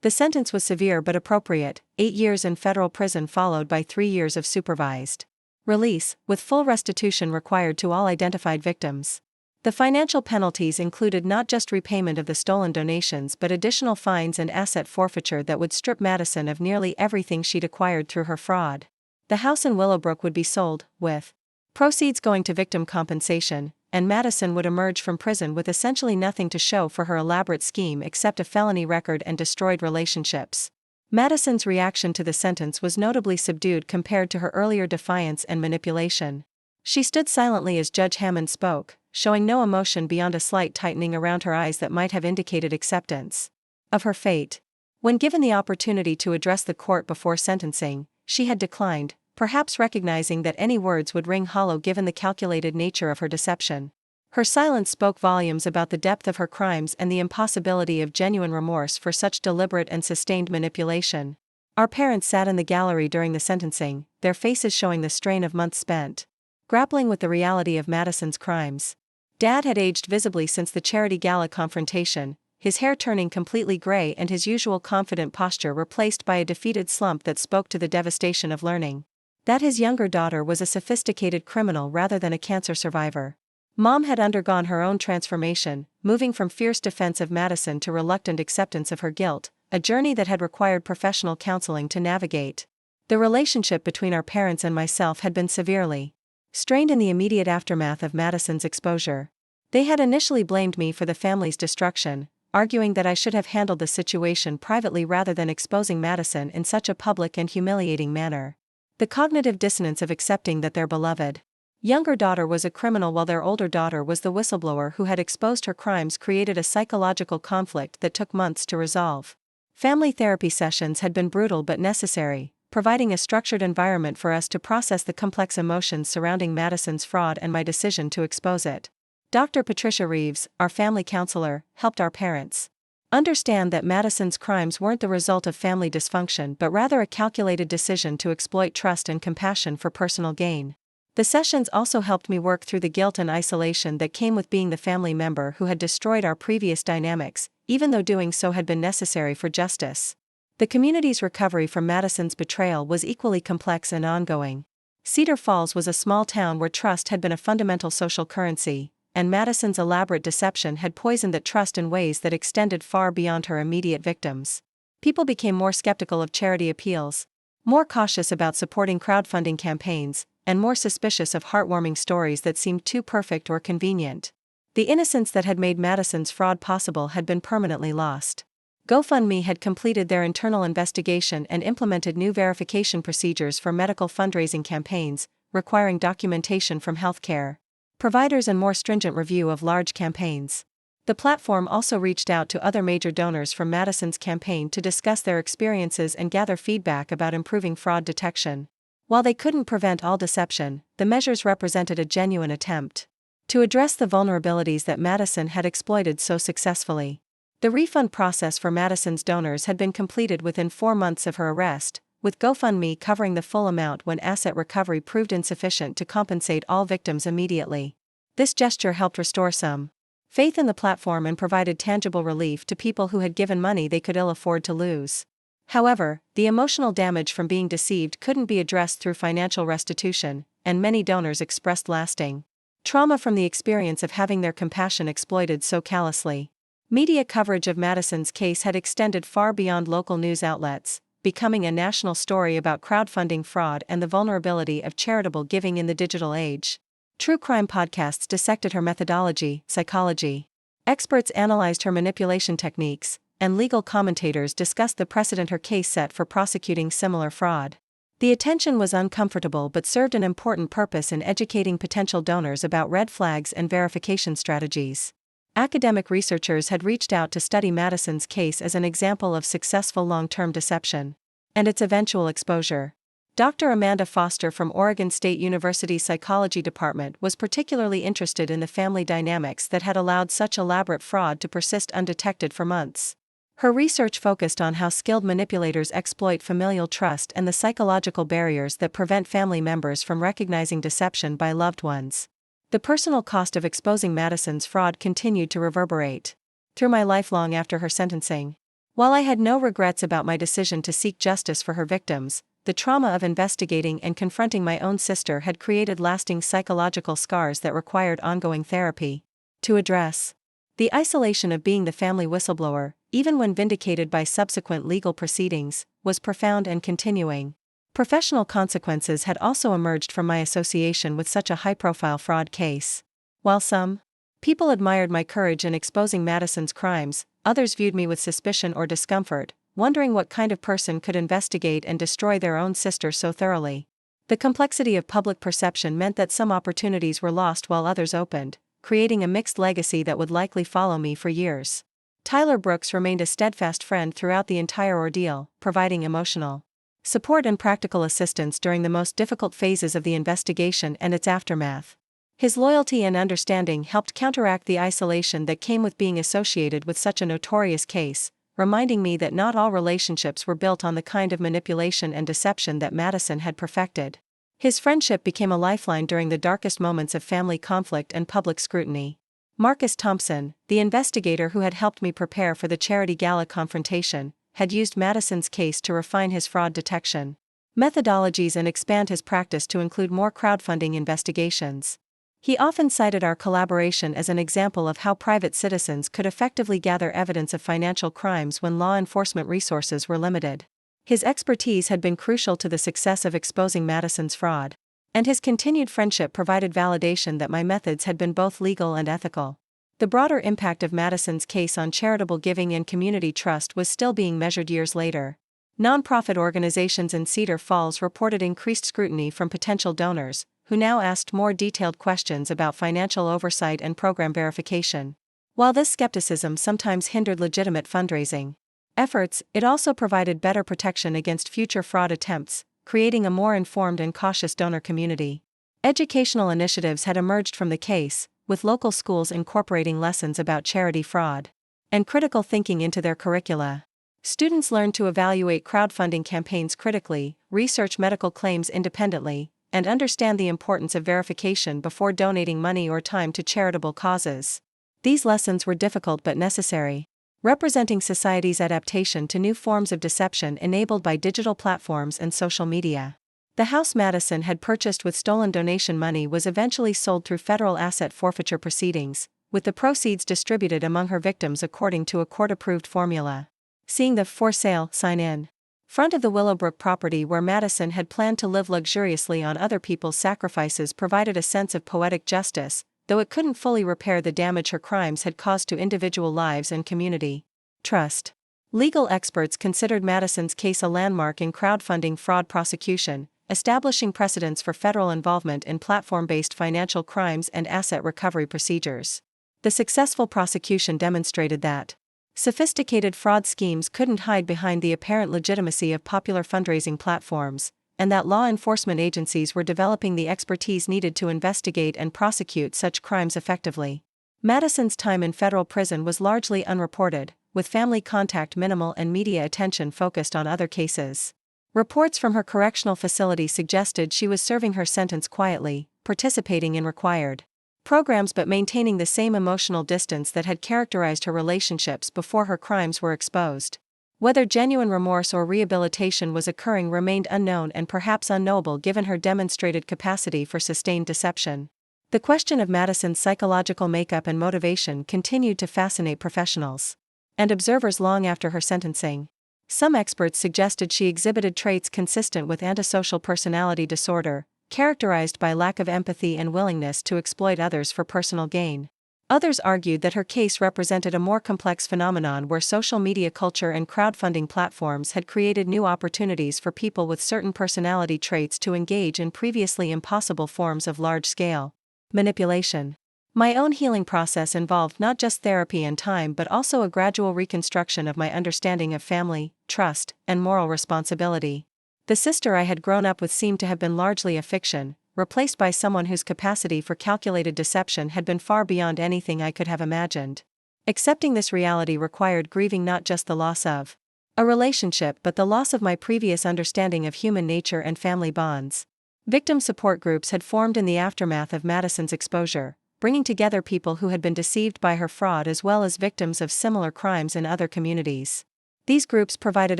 The sentence was severe but appropriate, 8 years in federal prison followed by 3 years of supervised release, with full restitution required to all identified victims. The financial penalties included not just repayment of the stolen donations but additional fines and asset forfeiture that would strip Madison of nearly everything she'd acquired through her fraud. The house in Willowbrook would be sold, with proceeds going to victim compensation, and Madison would emerge from prison with essentially nothing to show for her elaborate scheme except a felony record and destroyed relationships. Madison's reaction to the sentence was notably subdued compared to her earlier defiance and manipulation. She stood silently as Judge Hammond spoke, showing no emotion beyond a slight tightening around her eyes that might have indicated acceptance of her fate. When given the opportunity to address the court before sentencing, she had declined, perhaps recognizing that any words would ring hollow given the calculated nature of her deception. Her silence spoke volumes about the depth of her crimes and the impossibility of genuine remorse for such deliberate and sustained manipulation. Our parents sat in the gallery during the sentencing, their faces showing the strain of months spent grappling with the reality of Madison's crimes. Dad had aged visibly since the charity gala confrontation, his hair turning completely gray and his usual confident posture replaced by a defeated slump that spoke to the devastation of learning that his younger daughter was a sophisticated criminal rather than a cancer survivor. Mom had undergone her own transformation, moving from fierce defense of Madison to reluctant acceptance of her guilt, a journey that had required professional counseling to navigate. The relationship between our parents and myself had been severely strained in the immediate aftermath of Madison's exposure. They had initially blamed me for the family's destruction, arguing that I should have handled the situation privately rather than exposing Madison in such a public and humiliating manner. The cognitive dissonance of accepting that their beloved younger daughter was a criminal while their older daughter was the whistleblower who had exposed her crimes created a psychological conflict that took months to resolve. Family therapy sessions had been brutal but necessary, providing a structured environment for us to process the complex emotions surrounding Madison's fraud and my decision to expose it. Dr. Patricia Reeves, our family counselor, helped our parents understand that Madison's crimes weren't the result of family dysfunction but rather a calculated decision to exploit trust and compassion for personal gain. The sessions also helped me work through the guilt and isolation that came with being the family member who had destroyed our previous dynamics, even though doing so had been necessary for justice. The community's recovery from Madison's betrayal was equally complex and ongoing. Cedar Falls was a small town where trust had been a fundamental social currency, and Madison's elaborate deception had poisoned that trust in ways that extended far beyond her immediate victims. People became more skeptical of charity appeals, more cautious about supporting crowdfunding campaigns, and more suspicious of heartwarming stories that seemed too perfect or convenient. The innocence that had made Madison's fraud possible had been permanently lost. GoFundMe had completed their internal investigation and implemented new verification procedures for medical fundraising campaigns, requiring documentation from healthcare providers and more stringent review of large campaigns. The platform also reached out to other major donors from Madison's campaign to discuss their experiences and gather feedback about improving fraud detection. While they couldn't prevent all deception, the measures represented a genuine attempt to address the vulnerabilities that Madison had exploited so successfully. The refund process for Madison's donors had been completed within 4 months of her arrest, with GoFundMe covering the full amount when asset recovery proved insufficient to compensate all victims immediately. This gesture helped restore some faith in the platform and provided tangible relief to people who had given money they could ill afford to lose. However, the emotional damage from being deceived couldn't be addressed through financial restitution, and many donors expressed lasting trauma from the experience of having their compassion exploited so callously. Media coverage of Madison's case had extended far beyond local news outlets, becoming a national story about crowdfunding fraud and the vulnerability of charitable giving in the digital age. True crime podcasts dissected her methodology, psychology. Experts analyzed her manipulation techniques, and legal commentators discussed the precedent her case set for prosecuting similar fraud. The attention was uncomfortable but served an important purpose in educating potential donors about red flags and verification strategies. Academic researchers had reached out to study Madison's case as an example of successful long-term deception and its eventual exposure. Dr. Amanda Foster from Oregon State University's Psychology Department was particularly interested in the family dynamics that had allowed such elaborate fraud to persist undetected for months. Her research focused on how skilled manipulators exploit familial trust and the psychological barriers that prevent family members from recognizing deception by loved ones. The personal cost of exposing Madison's fraud continued to reverberate through my life long after her sentencing. While I had no regrets about my decision to seek justice for her victims, the trauma of investigating and confronting my own sister had created lasting psychological scars that required ongoing therapy to address. The isolation of being the family whistleblower, even when vindicated by subsequent legal proceedings, was profound and continuing. Professional consequences had also emerged from my association with such a high-profile fraud case. While some people admired my courage in exposing Madison's crimes, others viewed me with suspicion or discomfort, wondering what kind of person could investigate and destroy their own sister so thoroughly. The complexity of public perception meant that some opportunities were lost while others opened, creating a mixed legacy that would likely follow me for years. Tyler Brooks remained a steadfast friend throughout the entire ordeal, providing emotional support and practical assistance during the most difficult phases of the investigation and its aftermath. His loyalty and understanding helped counteract the isolation that came with being associated with such a notorious case, reminding me that not all relationships were built on the kind of manipulation and deception that Madison had perfected. His friendship became a lifeline during the darkest moments of family conflict and public scrutiny. Marcus Thompson, the investigator who had helped me prepare for the charity Gala confrontation, had used Madison's case to refine his fraud detection methodologies and expand his practice to include more crowdfunding investigations. He often cited our collaboration as an example of how private citizens could effectively gather evidence of financial crimes when law enforcement resources were limited. His expertise had been crucial to the success of exposing Madison's fraud, and his continued friendship provided validation that my methods had been both legal and ethical. The broader impact of Madison's case on charitable giving and community trust was still being measured years later. Nonprofit organizations in Cedar Falls reported increased scrutiny from potential donors, who now asked more detailed questions about financial oversight and program verification. While this skepticism sometimes hindered legitimate fundraising efforts, it also provided better protection against future fraud attempts, creating a more informed and cautious donor community. Educational initiatives had emerged from the case, with local schools incorporating lessons about charity fraud and critical thinking into their curricula. Students learned to evaluate crowdfunding campaigns critically, research medical claims independently, and understand the importance of verification before donating money or time to charitable causes. These lessons were difficult but necessary, representing society's adaptation to new forms of deception enabled by digital platforms and social media. The house Madison had purchased with stolen donation money was eventually sold through federal asset forfeiture proceedings, with the proceeds distributed among her victims according to a court-approved formula. Seeing the "for sale" sign in front of the Willowbrook property where Madison had planned to live luxuriously on other people's sacrifices provided a sense of poetic justice, though it couldn't fully repair the damage her crimes had caused to individual lives and community trust. Legal experts considered Madison's case a landmark in crowdfunding fraud prosecution, establishing precedents for federal involvement in platform-based financial crimes and asset recovery procedures. The successful prosecution demonstrated that sophisticated fraud schemes couldn't hide behind the apparent legitimacy of popular fundraising platforms, and that law enforcement agencies were developing the expertise needed to investigate and prosecute such crimes effectively. Madison's time in federal prison was largely unreported, with family contact minimal and media attention focused on other cases. Reports from her correctional facility suggested she was serving her sentence quietly, participating in required programs but maintaining the same emotional distance that had characterized her relationships before her crimes were exposed. Whether genuine remorse or rehabilitation was occurring remained unknown and perhaps unknowable given her demonstrated capacity for sustained deception. The question of Madison's psychological makeup and motivation continued to fascinate professionals and observers long after her sentencing. Some experts suggested she exhibited traits consistent with antisocial personality disorder, characterized by lack of empathy and willingness to exploit others for personal gain. Others argued that her case represented a more complex phenomenon where social media culture and crowdfunding platforms had created new opportunities for people with certain personality traits to engage in previously impossible forms of large-scale manipulation. My own healing process involved not just therapy and time but also a gradual reconstruction of my understanding of family, trust, and moral responsibility. The sister I had grown up with seemed to have been largely a fiction, replaced by someone whose capacity for calculated deception had been far beyond anything I could have imagined. Accepting this reality required grieving not just the loss of a relationship but the loss of my previous understanding of human nature and family bonds. Victim support groups had formed in the aftermath of Madison's exposure, bringing together people who had been deceived by her fraud as well as victims of similar crimes in other communities. These groups provided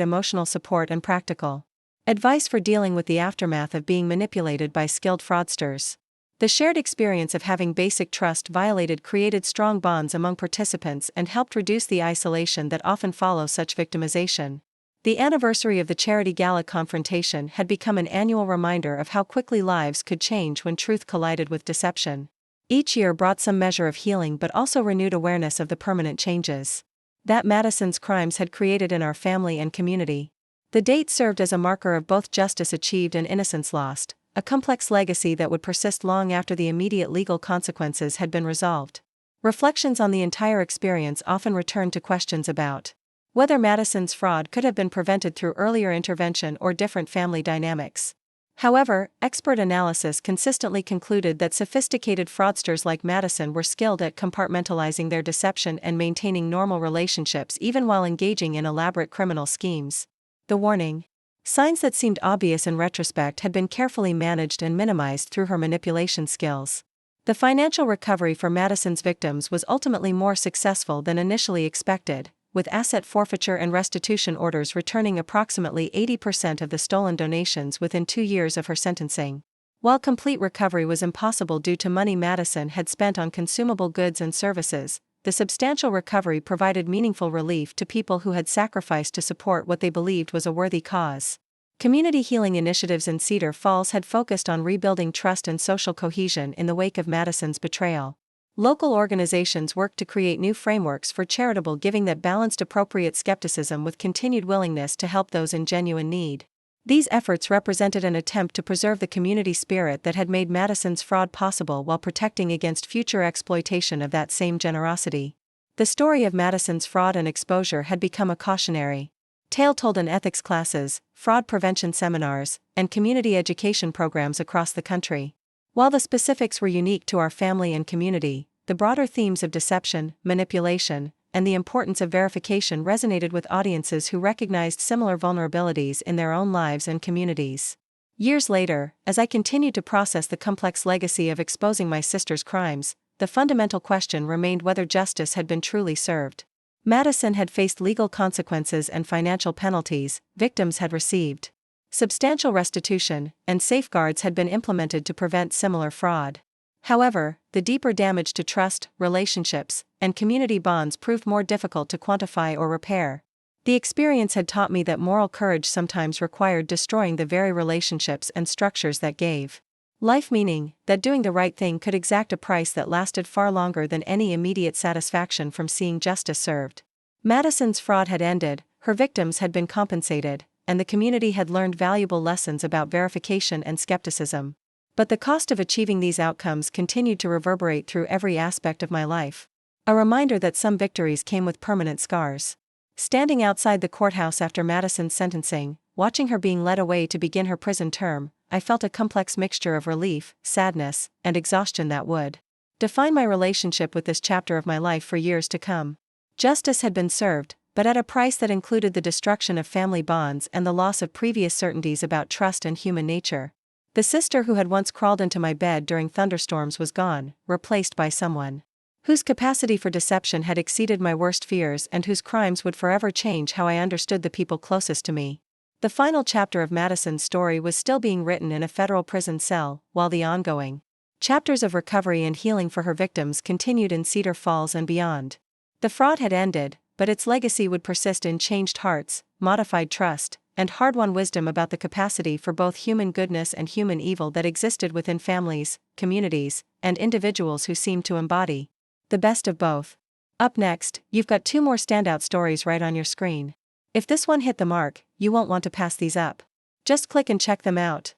emotional support and practical advice for dealing with the aftermath of being manipulated by skilled fraudsters. The shared experience of having basic trust violated created strong bonds among participants and helped reduce the isolation that often follows such victimization. The anniversary of the charity gala confrontation had become an annual reminder of how quickly lives could change when truth collided with deception. Each year brought some measure of healing but also renewed awareness of the permanent changes that Madison's crimes had created in our family and community. The date served as a marker of both justice achieved and innocence lost, a complex legacy that would persist long after the immediate legal consequences had been resolved. Reflections on the entire experience often returned to questions about whether Madison's fraud could have been prevented through earlier intervention or different family dynamics. However, expert analysis consistently concluded that sophisticated fraudsters like Madison were skilled at compartmentalizing their deception and maintaining normal relationships even while engaging in elaborate criminal schemes. The warning signs that seemed obvious in retrospect had been carefully managed and minimized through her manipulation skills. The financial recovery for Madison's victims was ultimately more successful than initially expected, with asset forfeiture and restitution orders returning approximately 80% of the stolen donations within 2 years of her sentencing. While complete recovery was impossible due to money Madison had spent on consumable goods and services, the substantial recovery provided meaningful relief to people who had sacrificed to support what they believed was a worthy cause. Community healing initiatives in Cedar Falls had focused on rebuilding trust and social cohesion in the wake of Madison's betrayal. Local organizations worked to create new frameworks for charitable giving that balanced appropriate skepticism with continued willingness to help those in genuine need. These efforts represented an attempt to preserve the community spirit that had made Madison's fraud possible while protecting against future exploitation of that same generosity. The story of Madison's fraud and exposure had become a cautionary tale told in ethics classes, fraud prevention seminars, and community education programs across the country. While the specifics were unique to our family and community, the broader themes of deception, manipulation, and the importance of verification resonated with audiences who recognized similar vulnerabilities in their own lives and communities. Years later, as I continued to process the complex legacy of exposing my sister's crimes, the fundamental question remained whether justice had been truly served. Madison had faced legal consequences and financial penalties, victims had received substantial restitution, and safeguards had been implemented to prevent similar fraud. However, the deeper damage to trust, relationships, and community bonds proved more difficult to quantify or repair. The experience had taught me that moral courage sometimes required destroying the very relationships and structures that gave life meaning, that doing the right thing could exact a price that lasted far longer than any immediate satisfaction from seeing justice served. Madison's fraud had ended, her victims had been compensated, and the community had learned valuable lessons about verification and skepticism. But the cost of achieving these outcomes continued to reverberate through every aspect of my life. A reminder that some victories came with permanent scars. Standing outside the courthouse after Madison's sentencing, watching her being led away to begin her prison term, I felt a complex mixture of relief, sadness, and exhaustion that would define my relationship with this chapter of my life for years to come. Justice had been served, but at a price that included the destruction of family bonds and the loss of previous certainties about trust and human nature. The sister who had once crawled into my bed during thunderstorms was gone, replaced by someone whose capacity for deception had exceeded my worst fears and whose crimes would forever change how I understood the people closest to me. The final chapter of Madison's story was still being written in a federal prison cell, while the ongoing chapters of recovery and healing for her victims continued in Cedar Falls and beyond. The fraud had ended, but its legacy would persist in changed hearts, modified trust, and hard-won wisdom about the capacity for both human goodness and human evil that existed within families, communities, and individuals who seemed to embody the best of both. Up next, you've got two more standout stories right on your screen. If this one hit the mark, you won't want to pass these up. Just click and check them out.